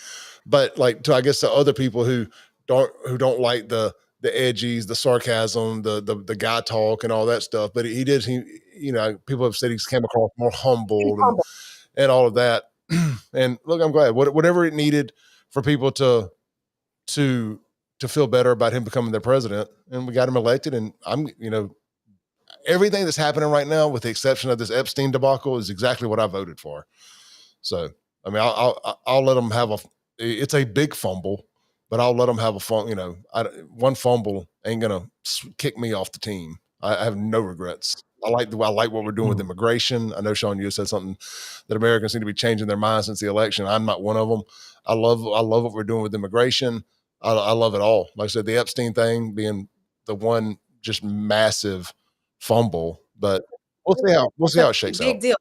But like to, I guess, to other people who don't like the edgies, the sarcasm, the guy talk and all that stuff. But he you know, people have said he's came across more humbled and all of that. And look, I'm glad whatever it needed for people to feel better about him becoming their president, and we got him elected. And I'm, you know, everything that's happening right now, with the exception of this Epstein debacle, is exactly what I voted for. So, I mean, I'll let them have it's a big fumble, but I'll let them have a fun. You know, one fumble ain't gonna kick me off the team. I have no regrets. I like what we're doing with immigration. I know, Shaun, you said something that Americans seem to be changing their minds since the election. I'm not one of them. I love what we're doing with immigration. I love it all. Like I said, the Epstein thing being the one just massive fumble, but we'll see how it shakes out. Big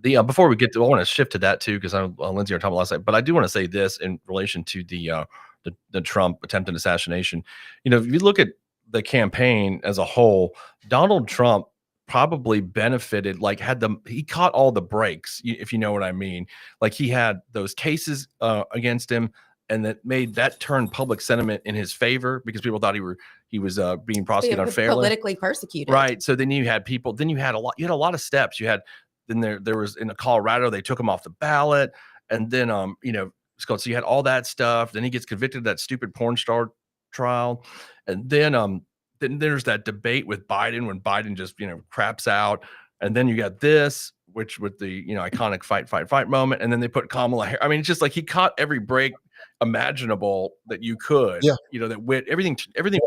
deal. Before we get to, I want to shift to that too, because Lindsey are talking last night, but I do want to say this in relation to the Trump attempted assassination. You know, if you look at the campaign as a whole, Donald Trump probably benefited, like he caught all the breaks, if you know what I mean. Like he had those cases against him, and that turned public sentiment in his favor because people thought he was being prosecuted unfairly, politically persecuted. Right. So then you had people. Then you had a lot of steps. You had there was in Colorado, they took him off the ballot, and then you know, so you had all that stuff. Then he gets convicted of that stupid porn star trial, and then there's that debate with Biden when Biden just, you know, craps out, and then you got this, which with the, you know, iconic fight moment, and then they put Kamala Harris. I mean, it's just like he caught every break imaginable that you could. Yeah. You know, that everything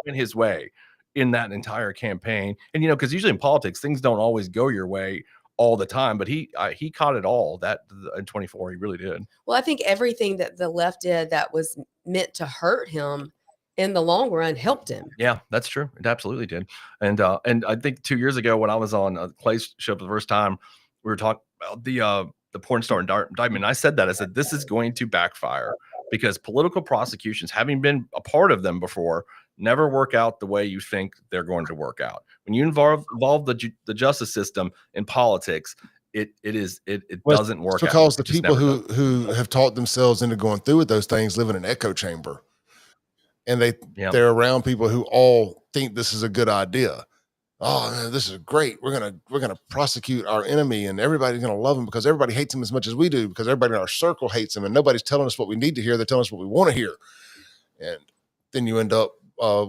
went his way in that entire campaign. And you know, because usually in politics things don't always go your way all the time, but he caught it all that in 24. He really did. Well, I think everything that the left did that was meant to hurt him in the long run helped him. Yeah, that's true. It absolutely did. And I think 2 years ago when I was on Clay's show for the first time, we were talking about the porn star indictment. And I said this is going to backfire because political prosecutions, having been a part of them before, never work out the way you think they're going to work out. When you involve the justice system in politics, it doesn't work because out. The people who have talked themselves into going through with those things live in an echo chamber, and they're around people who all think this is a good idea. Oh man, this is great. We're gonna prosecute our enemy, and everybody's gonna love him because everybody hates him as much as we do, because everybody in our circle hates him, and nobody's telling us what we need to hear. They're telling us what we want to hear, and then you end up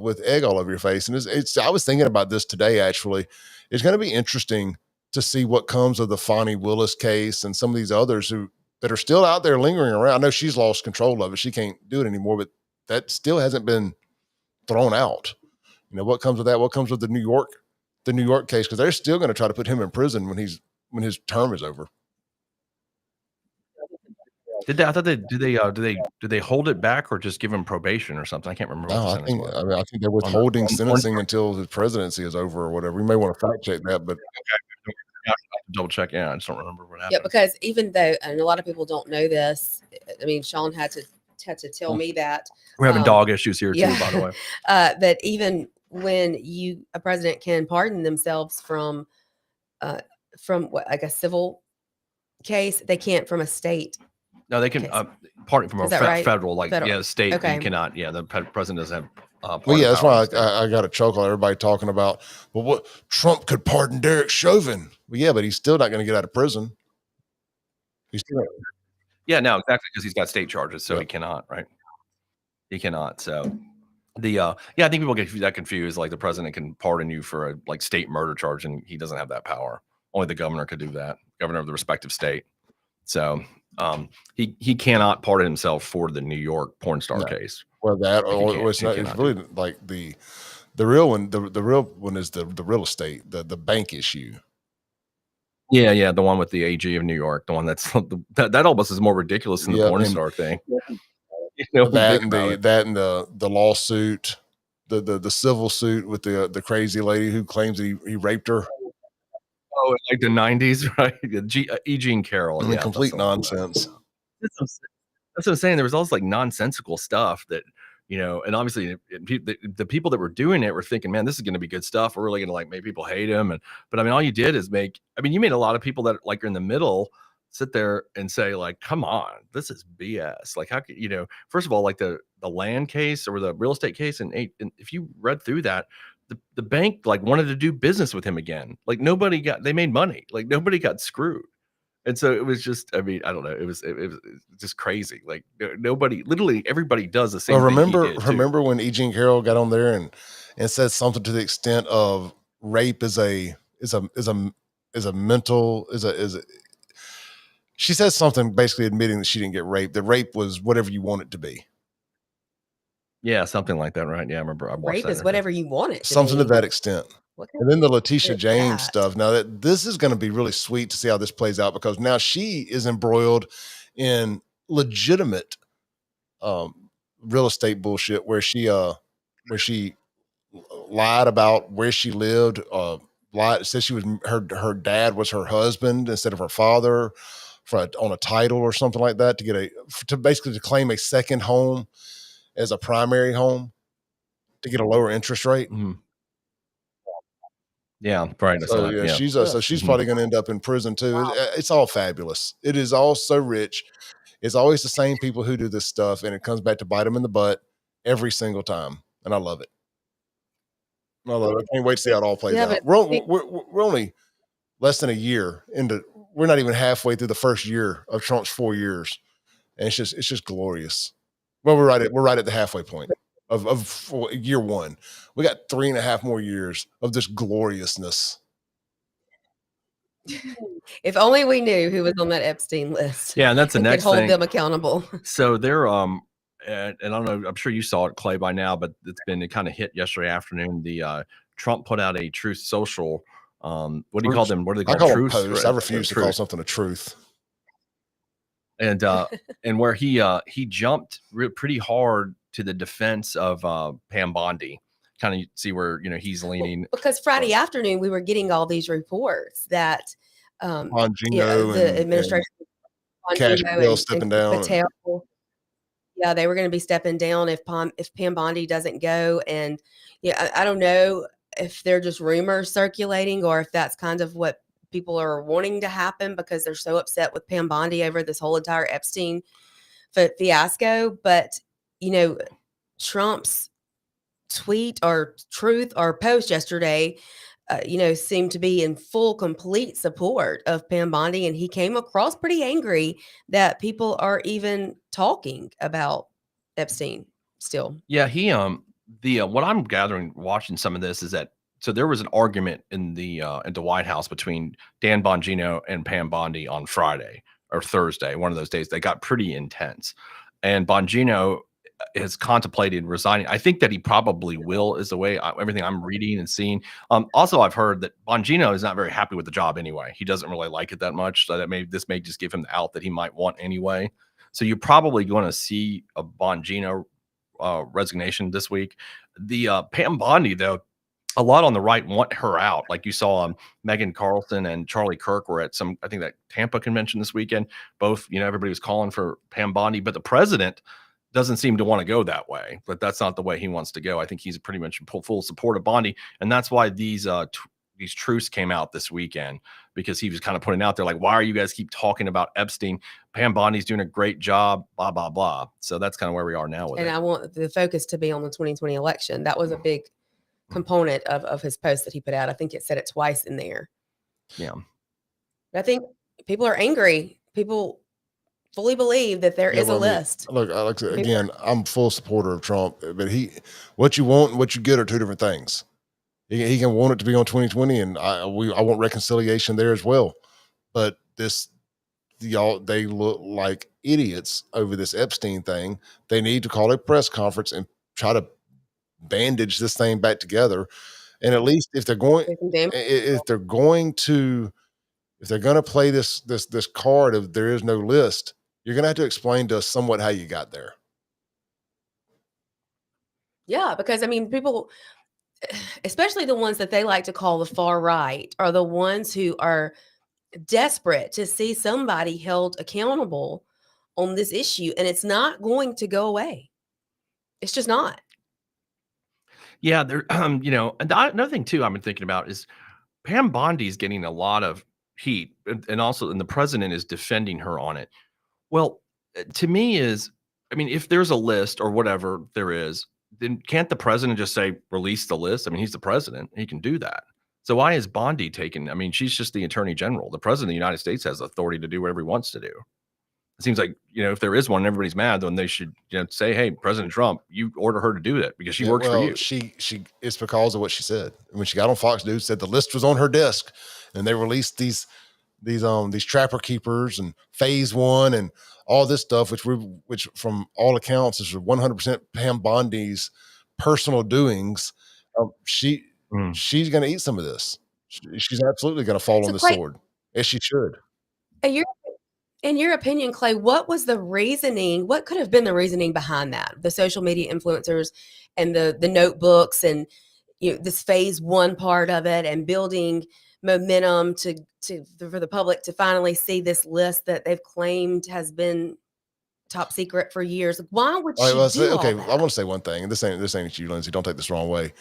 with egg all over your face. And I was thinking about this today. Actually, it's going to be interesting to see what comes of the Fonnie Willis case and some of these others that are still out there lingering around. I know she's lost control of it; she can't do it anymore, but that still hasn't been thrown out. You know, what comes with that? What comes with the New York case? Because they're still going to try to put him in prison when his term is over. Do they hold it back or just give him probation or something? I can't remember. No, I think they're withholding sentencing until his presidency is over or whatever. We may want to fact check that, but double check. Yeah, I just don't remember what happened. Yeah, because even though, and a lot of people don't know this, I mean, Shaun had to tell me that we're having dog issues here too, by the way. That even when a president can pardon themselves from what, like a civil case, they can't from a state. No, they can pardon from a federal, like federal. Yeah, state. Okay. You cannot. Yeah, the president doesn't have. Well, yeah, that's why I got a choke on everybody talking about. Well, what Trump could pardon Derek Chauvin? Well, yeah, but he's still not going to get out of prison. He's still. Yeah, no, exactly, because he's got state charges, so he cannot. Right. He cannot. So I think people get that confused. Like the president can pardon you for a state murder charge, and he doesn't have that power. Only the governor could do that. Governor of the respective state. So he cannot pardon himself for the New York porn star case. Well, that or it's not. It's really like the real one. The real one is the real estate, the bank issue. Yeah, the one with the AG of New York, the one that's that almost is more ridiculous than the Yeah, porn and star thing. You know, when you that think and about the it. that and the lawsuit, the civil suit with the crazy lady who claims he raped her. Oh, in like the 90s, right? Yeah, E. Jean Carroll, I mean, yeah, that's complete the one. nonsense. That's what I'm saying. There was all this like nonsensical stuff that, and obviously the people that were doing it were thinking, man, this is going to be good stuff. We're really going to like make people hate him. But I mean, all you did is you made a lot of people that like are in the middle sit there and say like, come on, this is BS. Like, how could, first of all, like the land case or the real estate case. And if you read through that, the bank like wanted to do business with him again. Like they made money. Like nobody got screwed. And so it was just, I mean, I don't know. It was just crazy. Like nobody, literally everybody does the Well, same thing he did too. remember when E. Jean Carroll got on there and said something to the extent of rape is a mental is a she said something basically admitting that she didn't get raped. That rape was whatever you want it to be. Yeah, something like that, right? Yeah, I remember I watched Rape that is interview. whatever you want it to Something to be. that extent. What kind And then the of Letitia is James that? stuff. Now that this is going to be really sweet to see how this plays out because now she is embroiled in legitimate real estate bullshit where she lied about where she lived, said she was her dad was her husband instead of her father on a title or something like that to basically to claim a second home as a primary home to get a lower interest rate. Mhm. Yeah, right. I saw So that. yeah, Yeah. she's Mhm. probably going to end up in prison too. It's all fabulous. It is all so rich. It's always the same people who do this stuff, and it comes back to bite them in the butt every single time. And I love it. I love it. I can't wait to see how it all plays Yeah, but out. We're only less than a year into. We're not even halfway through the first year of Trump's 4 years, and it's just glorious. Well, we're right at the halfway point of year one. We got 3.5 more years of this gloriousness. if only we knew who was on that Epstein list Yeah, and that's the and could next hold thing. them accountable. So they're and I don't know, I'm sure you saw it, Clay, by now, but it kind of hit yesterday afternoon. The Trump put out a Truth Social. What do you call them? What are they I called? call them Truths? posts. I refuse to call Truth. something a truth. And and where he jumped pretty hard to the defense of Pam Bondi. Kind of see where he's leaning. Because Friday afternoon we were getting all these reports that Bongino the and administration Cashwell stepping down. Patel, yeah, they were going to be stepping down if Pam Bondi doesn't go. And yeah, I don't know if they're just rumors circulating or if that's kind of what people are wanting to happen because they're so upset with Pam Bondi over this whole entire Epstein fiasco. But Trump's tweet or truth or post yesterday seemed to be in full complete support of Pam Bondi, and he came across pretty angry that people are even talking about Epstein still. Yeah, he what I'm gathering watching some of this is that so there was an argument in the White House between Dan Bongino and Pam Bondi on Friday or Thursday, one of those days. They got pretty intense, and Bongino has contemplated resigning. I think that he probably will, is the way everything I'm reading and seeing. Also, I've heard that Bongino is not very happy with the job anyway. He doesn't really like it that much, so that this may just give him the out that he might want anyway. So you're probably going to see a Bongino resignation this week. The Pam Bondi, though, a lot on the right want her out. Like you saw Megan Carlson and Charlie Kirk were at I think that Tampa convention this weekend. Both, everybody was calling for Pam Bondi, but the president doesn't seem to want to go that way. But that's not the way he wants to go. I think he's pretty much in full support of Bondi, and that's why these truths came out this weekend, because he was kind of putting out there like, why are you guys keep talking about Epstein? Pam Bondi's doing a great job, blah blah blah. So that's kind of where we are now with and it. I want the focus to be on the 2020 election. That was a big component of his post that he put out. I think it said it twice in there. Yeah, but I think people are angry. People fully believe that there is a list. Look, Alex, again, I'm full supporter of Trump, but what you want and what you get are two different things. He can want it to be on 2020, and I want reconciliation there as well. But they look like idiots over this Epstein thing. They need to call a press conference and try to bandage this thing back together. And at least if they're going if they're going to play this card of there is no list, you're going to have to explain to us somewhat how you got there. Yeah, because I mean, people, especially the ones that they like to call the far right, are the ones who are desperate to see somebody held accountable on this issue, and it's not going to go away. It's just not. Yeah, there, another thing too I've been thinking about is Pam Bondi is getting a lot of heat, and the president is defending her on it. Well, to me I mean, if there's a list or whatever there is, then can't the president just say release the list? I mean, he's the president; he can do that. So why is Bondi taken? I mean, she's just the attorney general. The president of the United States has authority to do whatever he wants to do. It seems like, if there is one, and everybody's mad, then they should, say, hey, President Trump, you order her to do that because she works for you. It's because of what she said. When she got on Fox News, said the list was on her desk, and they released these trapper keepers and phase one and all this stuff, which from all accounts is 100% Pam Bondi's personal doings. She's going to eat some of this. She's absolutely going to fall on the sword, as she should. In your opinion, Clay, what was the reasoning? What could have been the reasoning behind that? The social media influencers and the notebooks and this phase one part of it, and building momentum for the public to finally see this list that they've claimed has been top secret for years. Why would she do all that? I want to say one thing, and this ain't you, Lindsey. Don't take this the wrong way.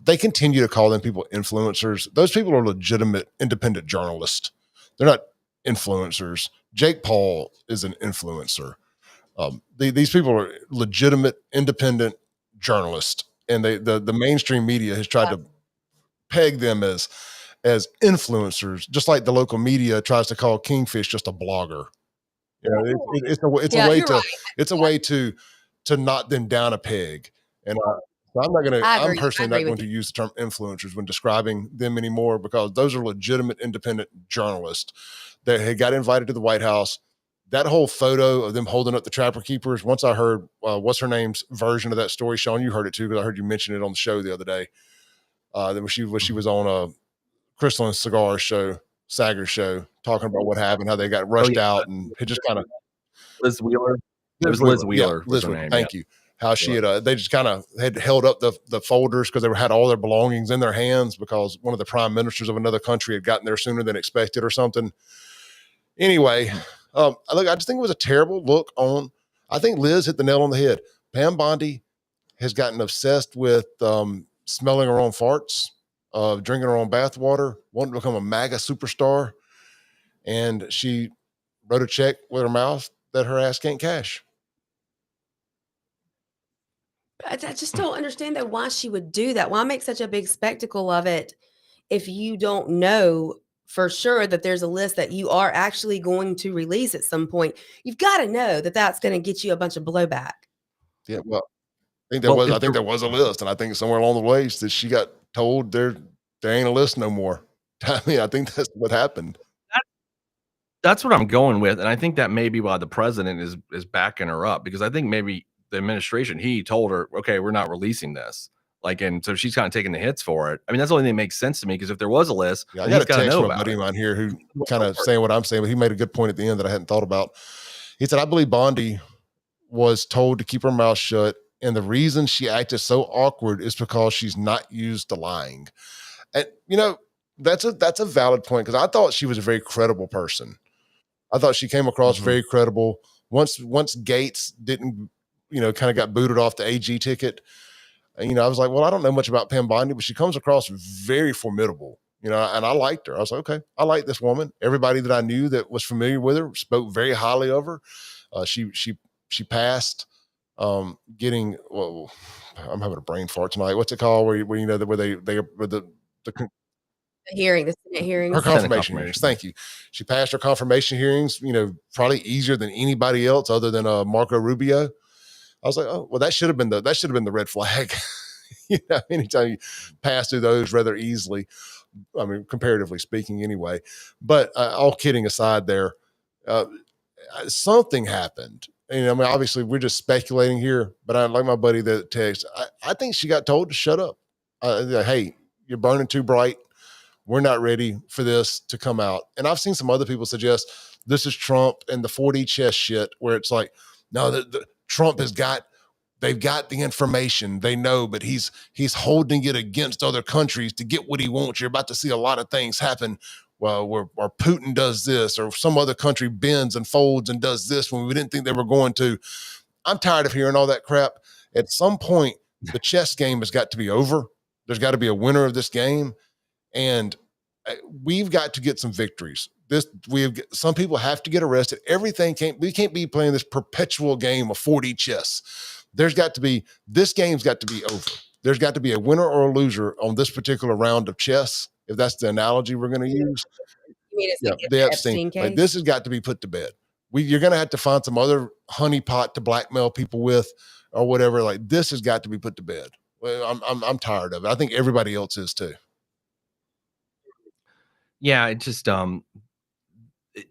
They continue to call them people influencers. Those people are legitimate independent journalists. They're not influencers. Jake Paul is an influencer. These people are legitimate independent journalists, and the mainstream media has tried to peg them as influencers, just like the local media tries to call Kingfish just a blogger. It's a way to knock them down a peg. And I'm personally not going to use the term influencers when describing them anymore, because those are legitimate independent journalists that had got invited to the White House. That whole photo of them holding up the trapper keepers, once I heard what's her name's version of that story, Shaun, you heard it too, because I heard you mention it on the show the other day. That she was on Crystal and Cigar show, Sager's show, talking about what happened, how they got rushed out, and it just kind of Liz Wheeler. It was Liz Wheeler. Liz Wheeler. Thank you. How she had they just kind of had held up the folders because they had all their belongings in their hands because one of the prime ministers of another country had gotten there sooner than expected or something. Anyway, look, I just think it was a terrible look on. I think Liz hit the nail on the head. Pam Bondi has gotten obsessed with smelling her own farts, drinking her own bathwater, wanting to become a MAGA superstar, and she wrote a check with her mouth that her ass can't cash. I just don't understand that, why she would do that. Why make such a big spectacle of it if you don't know for sure that there's a list that you are actually going to release at some point? You've got to know that that's going to get you a bunch of blowback. Yeah, well, I think there was a list, and I think somewhere along the way that she got told there ain't a list no more. I mean, I think that's what happened. That's what I'm going with, and I think that may be why the president is backing her up, because I think maybe the administration, he told her, okay, we're not releasing this. And so she's kind of taking the hits for it. I mean, that's the only thing that makes sense to me, because if there was a list, I got a text from a buddy of mine here who kind of saying what I'm saying, but he made a good point at the end that I hadn't thought about. He said, I believe Bondi was told to keep her mouth shut, and the reason she acted so awkward is because she's not used to lying. And that's a valid point, because I thought she was a very credible person. I thought she came across very credible. Once Gates didn't, kind of got booted off the AG ticket, I was like, well, I don't know much about Pam Bondi, but she comes across very formidable, and I liked her. I was like, okay, I like this woman. Everybody that I knew that was familiar with her spoke very highly of her. She passed getting, well, I'm having a brain fart tonight. What's it called? Where the hearing, the Senate hearings. Her confirmation hearings. Thank you. She passed her confirmation hearings, probably easier than anybody else other than Marco Rubio. I was like, oh, well, that should have been the red flag. Anytime you pass through those rather easily, I mean, comparatively speaking anyway. But all kidding aside there, something happened. Obviously we're just speculating here, but I like my buddy that text. I think she got told to shut up. Hey, you're burning too bright. we're not ready for this to come out. And I've seen some other people suggest this is Trump and the 4D chess shit, where it's like, no, Trump they've got the information, they know, but he's holding it against other countries to get what he wants. You're about to see a lot of things happen. Well, where Putin does this, or some other country bends and folds and does this when we didn't think they were going to. I'm tired of hearing all that crap. At some point, the chess game has got to be over. There's got to be a winner of this game. And we've got to get some victories. Some people have to get arrested. We can't be playing this perpetual game of 4D chess. This game's got to be over. There's got to be a winner or a loser on this particular round of chess, if that's the analogy we're going to use. You mean it's like The the Epstein case? like, this has got to be put to bed. You're going to have to find some other honeypot to blackmail people with or whatever. Like, this has got to be put to bed. Well, I'm tired of it. I think everybody else is too. Yeah, it just I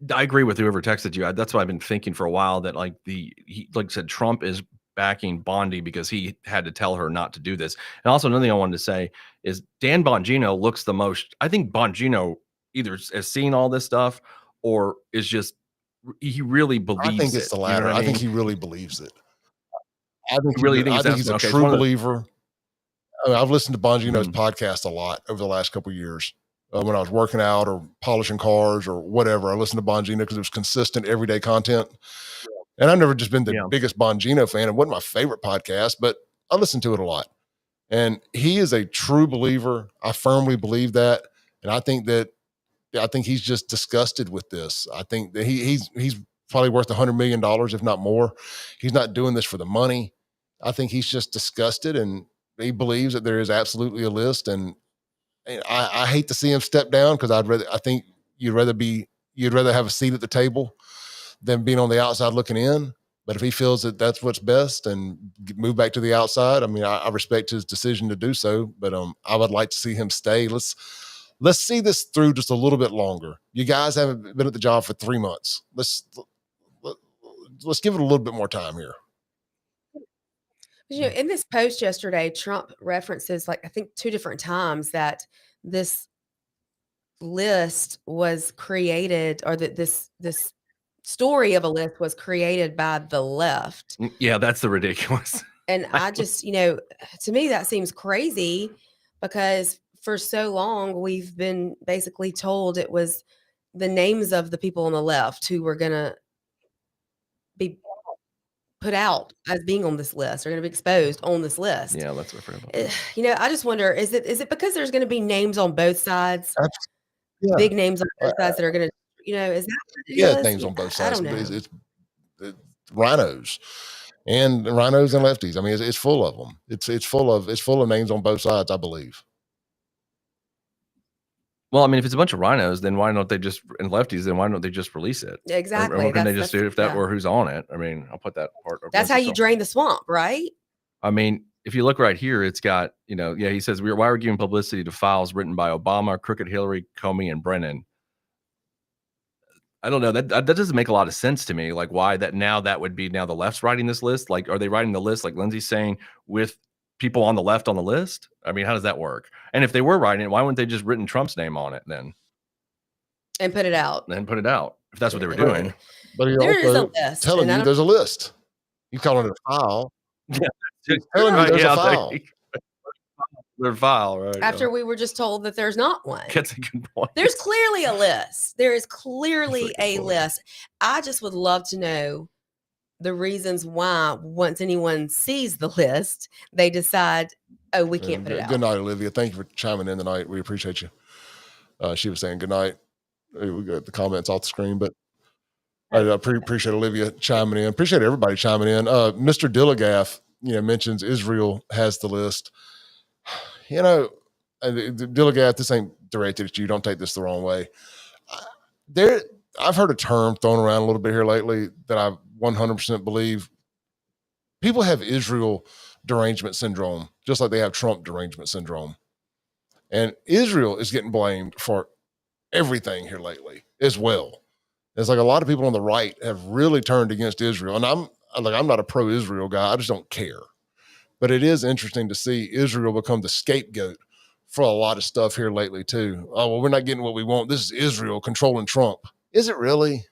agree with whoever texted you. That's why I've been thinking for a while that like I said, Trump is backing Bondi because he had to tell her not to do this. And also another thing I wanted to say is Dan Bongino looks the most. I think Bongino either has seen all this stuff or is just he really believes it. I think it's the latter. I think he really believes it. I think he's a true believer. I mean, I've listened to Bongino's podcast a lot over the last couple of years. When I was working out or polishing cars or whatever, I listened to Bongino because it was consistent everyday content. And I've never just been the biggest Bongino fan. It wasn't my favorite podcast, but I listened to it a lot. And he is a true believer. I firmly believe that. And I think he's just disgusted with this. I think that he's probably worth $100 million, if not more. He's not doing this for the money. I think he's just disgusted, and he believes that there is absolutely a list. And I hate to see him step down because I think you'd rather have a seat at the table than being on the outside looking in. But if he feels that that's what's best and move back to the outside, I mean, I respect his decision to do so. But I would like to see him stay. Let's see this through just a little bit longer. You guys haven't been at the job for 3 months. Let's give it a little bit more time here. You know, in this post yesterday, Trump references, like, I think 2 different times that this list was created, or that this story of a list was created by the left. Yeah, that's the ridiculous. And I just, to me, that seems crazy because for so long we've been basically told it was the names of the people on the left who were going to be put out as being on this list, are going to be exposed on this list. Yeah, let's refer about that. I just wonder, is it because there's going to be names on both sides? Yeah. Big names on both sides that are going to, is that what it is? Names on both sides. I don't know. It's rhinos and lefties. I mean, it's full of them. It's full of names on both sides, I believe. Well, I mean, if it's a bunch of rhinos, then why don't they just, and lefties, then why don't they just release it? Exactly. Or can they just do it if that were who's on it? I mean, I'll put that part. That's how you drain the swamp, right? I mean, if you look right here, it's got, he says, why are we giving publicity to files written by Obama, Crooked Hillary, Comey, and Brennan? I don't know. That doesn't make a lot of sense to me. Like, why that would be now the left's writing this list? Like, are they writing the list, like Lindsey's saying, with people on the left on the list? I mean, how does that work? And if they were writing it, why wouldn't they just written Trump's name on it then? And put it out. If that's what they were doing. But there is a list. Telling you there's a list. You calling it a file. Yeah. Telling you there's a file. Their file, right? After we were just told that there's not one. That's a good point. There's clearly a list. There is clearly a list. I just would love to know the reasons why, once anyone sees the list, they decide, oh, we can't put it out. Good night, Olivia. Thank you for chiming in tonight. We appreciate you. She was saying good night. We got the comments off the screen, but I appreciate Olivia chiming in. Appreciate everybody chiming in. Mr. Dillagaff, mentions Israel has the list. Dillagaff, this ain't directed at you. Don't take this the wrong way. I've heard a term thrown around a little bit here lately that I 100% believe. People have Israel derangement syndrome, just like they have Trump derangement syndrome. And Israel is getting blamed for everything here lately as well. It's like a lot of people on the right have really turned against Israel. And I'm not a pro-Israel guy. I just don't care. But it is interesting to see Israel become the scapegoat for a lot of stuff here lately too. Oh, well, we're not getting what we want. This is Israel controlling Trump. Is it really?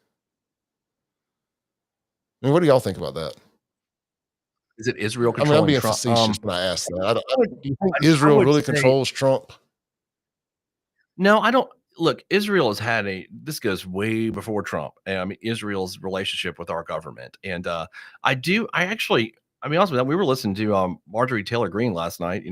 I mean, what do y'all think about that? Is it Israel I mean, I'm controlling being Trump? facetious when I ask that. Do you think I Israel would really say- controls Trump? No, I don't. Look, Israel has had this goes way before Trump. I mean, Israel's relationship with our government. And I mean, also, we were listening to Marjorie Taylor Greene last night,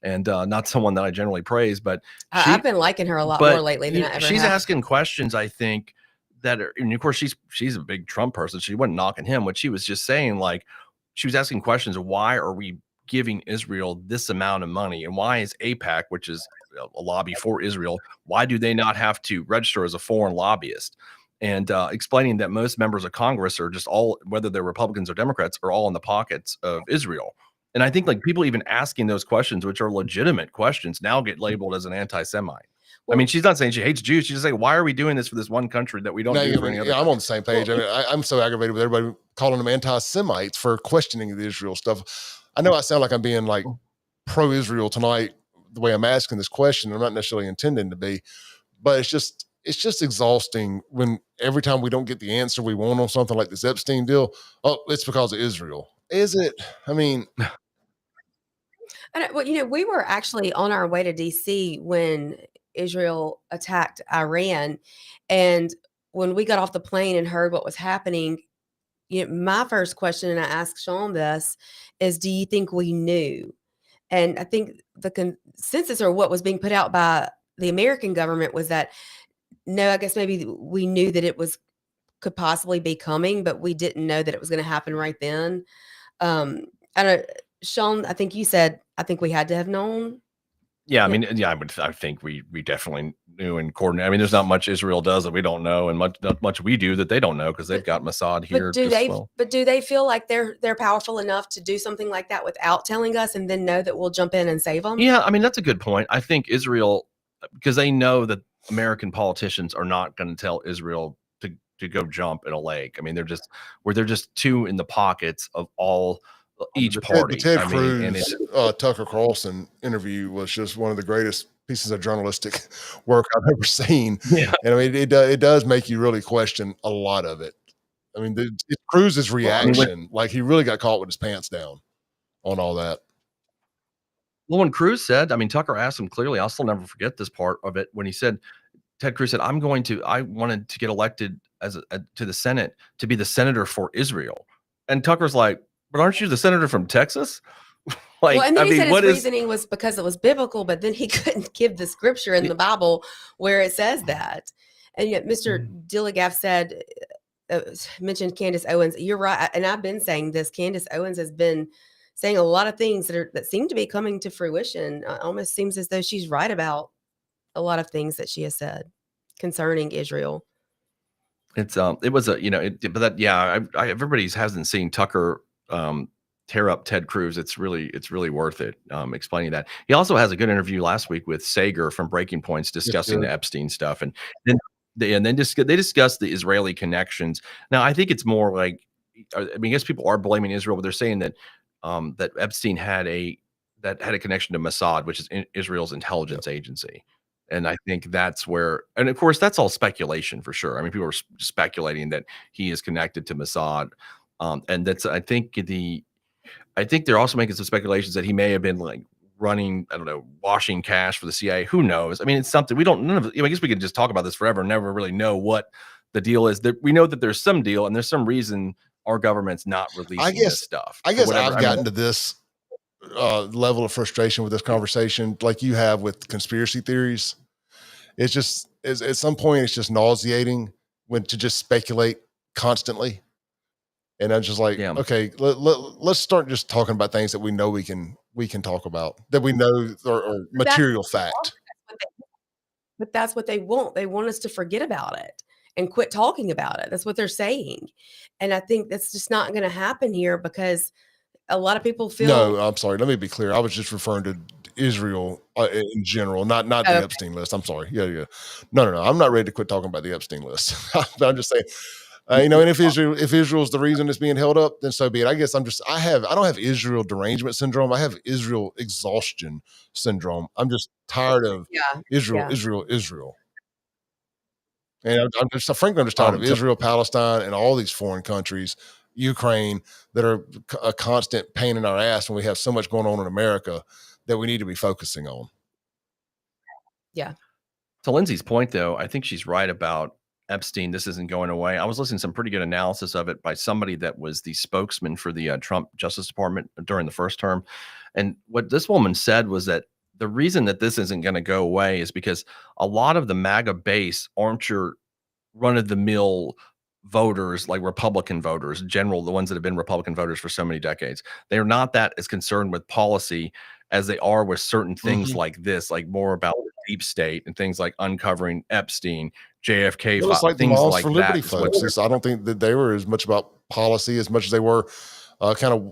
and not someone that I generally praise, but I've been liking her a lot more lately than I ever she's have. asking questions, I think, that are, and of course, she's a big Trump person. She wasn't knocking him. What she was just saying, like, she was asking questions of why are we giving Israel this amount of money, and why is AIPAC, which is a lobby for Israel, why do they not have to register as a foreign lobbyist? And explaining that most members of Congress are just all, whether they're Republicans or Democrats, are all in the pockets of Israel. And I think like people even asking those questions, which are legitimate questions, now get labeled as an anti-Semite. I mean, she's not saying she hates Jews. She's just saying, why are we doing this for this one country that we don't do for any other? I'm on the same page. I mean, I'm so aggravated with everybody calling them anti-Semites for questioning the Israel stuff. I know I sound like I'm being like pro-Israel tonight, the way I'm asking this question. I'm not necessarily intending to be, but it's just exhausting when every time we don't get the answer we want on something like this Epstein deal. Oh, it's because of Israel. Is it? I mean, Well, we were actually on our way to DC when Israel attacked Iran. And when we got off the plane and heard what was happening, my first question, and I asked Shaun this, is do you think we knew? And I think the consensus, or what was being put out by the American government, was that no, I guess maybe we knew that it could possibly be coming, but we didn't know that it was going to happen right then. I don't, Shaun, I think you said, I think we had to have known. Yeah, I mean, I think we definitely knew and coordinated. I mean, there's not much Israel does that we don't know, and not much we do that they don't know, because they've got Mossad here. But do they feel like they're powerful enough to do something like that without telling us, and then know that we'll jump in and save them? Yeah, I mean, that's a good point. I think Israel, because they know that American politicians are not going to tell Israel to go jump in a lake. I mean, they're just too in the pockets of each party. The Ted Cruz, Tucker Carlson interview was just one of the greatest pieces of journalistic work I've ever seen. Yeah. And I mean, it does make you really question a lot of it. I mean, Cruz's reaction, like he really got caught with his pants down on all that. Well, when Cruz said, I mean, Tucker asked him clearly, I'll still never forget this part of it, when he said, Ted Cruz said, I wanted to get elected to the Senate to be the senator for Israel. And Tucker's like, but aren't you the senator from Texas? Like, well, and then he said his reasoning was because it was biblical, but then he couldn't give the scripture in the Bible where it says that. And yet Mr. Dilligaff said, mentioned Candace Owens. You're right. And I've been saying this. Candace Owens has been saying a lot of things that seem to be coming to fruition. Almost seems as though she's right about a lot of things that she has said concerning Israel. Everybody hasn't seen Tucker tear up Ted Cruz. It's really worth it. Explaining that. He also has a good interview last week with Sager from Breaking Points discussing the Epstein stuff, and then they discussed the Israeli connections. Now, I think it's more like, I mean, I guess people are blaming Israel, but they're saying that that Epstein had a connection to Mossad, which is Israel's intelligence agency. And I think that's where, and of course, that's all speculation for sure. I mean, people are speculating that he is connected to Mossad. And that's, I think they're also making some speculations that he may have been like running, I don't know, washing cash for the CIA. Who knows? I mean, it's something I guess we could just talk about this forever and never really know what the deal is. We know that there's some deal, and there's some reason our government's not releasing this stuff. I guess I've gotten to this level of frustration with this conversation, like you have with conspiracy theories. It's just, at some point, it's just nauseating to just speculate constantly. And I'm just like, okay, let's start just talking about things that we know we can talk about, that we know are material fact. But that's what they want. They want us to forget about it and quit talking about it. That's what they're saying. And I think that's just not going to happen here, because a lot of people feel. No, I'm sorry. Let me be clear. I was just referring to Israel in general, not the Epstein list. I'm sorry. Yeah. No. I'm not ready to quit talking about the Epstein list. But I'm just saying, And if Israel's the reason it's being held up, then so be it. I guess I don't have Israel derangement syndrome. I have Israel exhaustion syndrome. I'm just tired of Israel. And I'm just tired of Israel, Palestine, and all these foreign countries, Ukraine, that are a constant pain in our ass when we have so much going on in America that we need to be focusing on. Yeah. To Lindsay's point, though, I think she's right about Epstein. This isn't going away. I was listening to some pretty good analysis of it by somebody that was the spokesman for the Trump Justice Department during the first term. And what this woman said was that the reason that this isn't going to go away is because a lot of the MAGA base aren't your run-of-the-mill voters, like Republican voters, in general, the ones that have been Republican voters for so many decades. They're not that as concerned with policy as they are with certain things like this, like more about the deep state and things like uncovering Epstein, JFK, Well, it's like the things Moms like for that. Liberty is what folks. I don't think that they were as much about policy as much as they were kind of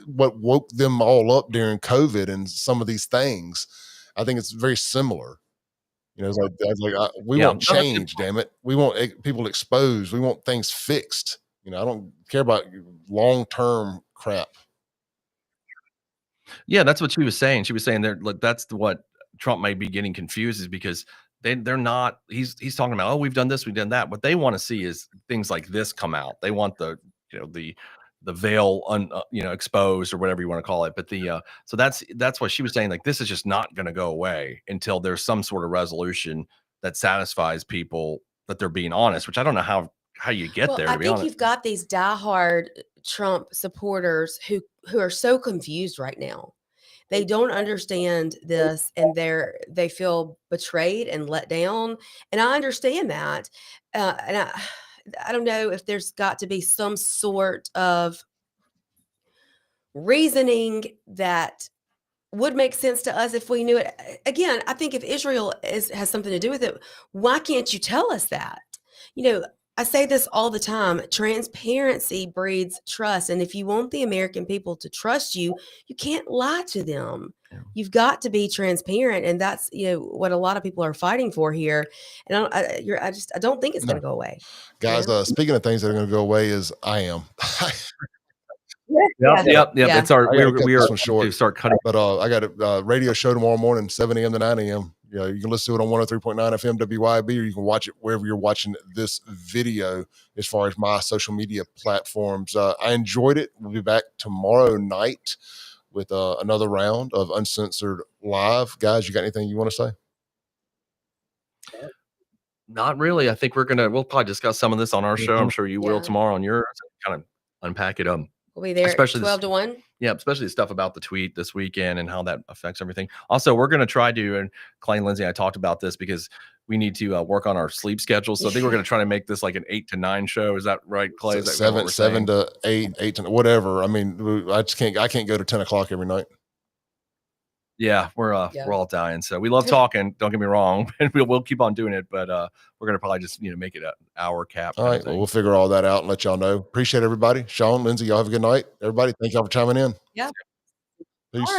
what woke them all up during COVID and some of these things. I think it's very similar. It's like we Yeah, want change, damn it. We want people exposed. We want things fixed. I don't care about long-term crap. Yeah, that's what she was saying. She was saying that's what Trump might be getting confused is because they're not. He's talking about, oh, we've done this, we've done that. What they want to see is things like this come out. They want the veil exposed or whatever you want to call it. But so that's what she was saying. Like, this is just not going to go away until there's some sort of resolution that satisfies people that they're being honest. Which I don't know how you get there. To be honest, I think you've got these diehard Trump supporters who are so confused right now. They don't understand this, and they feel betrayed and let down. And I understand that. And I don't know if there's got to be some sort of reasoning that would make sense to us if we knew it. Again, I think if Israel has something to do with it, why can't you tell us that? I say this all the time. Transparency breeds trust. And if you want the American people to trust you, you can't lie to them. Yeah. You've got to be transparent. And that's, what a lot of people are fighting for here. And I don't think it's going to go away. Guys, speaking of things that are going to go away is I am. Yep. It's we are short. To start cutting. But I got a radio show tomorrow morning, 7 a.m. to 9 a.m. You can listen to it on 103.9 FM WYB, or you can watch it wherever you're watching this video as far as my social media platforms. I enjoyed it. We'll be back tomorrow night with another round of Uncensored Live. Guys, you got anything you want to say? Not really. I think we'll probably discuss some of this on our show. I'm sure you will tomorrow on yours. Kind of unpack it. We'll be there especially 12 to 1. Yeah, especially the stuff about the tweet this weekend and how that affects everything. Also, we're going to try to, and Clay and Lindsay, I talked about this because we need to work on our sleep schedule. So I think we're going to try to make this like an 8 to 9 show. Is that right, Clay? Is that 7 to 8 to whatever. I mean, I can't go to 10 o'clock every night. Yeah, we're all Italian, so we love talking. Don't get me wrong, and we'll keep on doing it. But we're gonna probably just make it an hour cap. All right, well, we'll figure all that out and let y'all know. Appreciate everybody. Shaun, Lindsay, y'all have a good night. Everybody, thank y'all for chiming in. Yeah. Peace.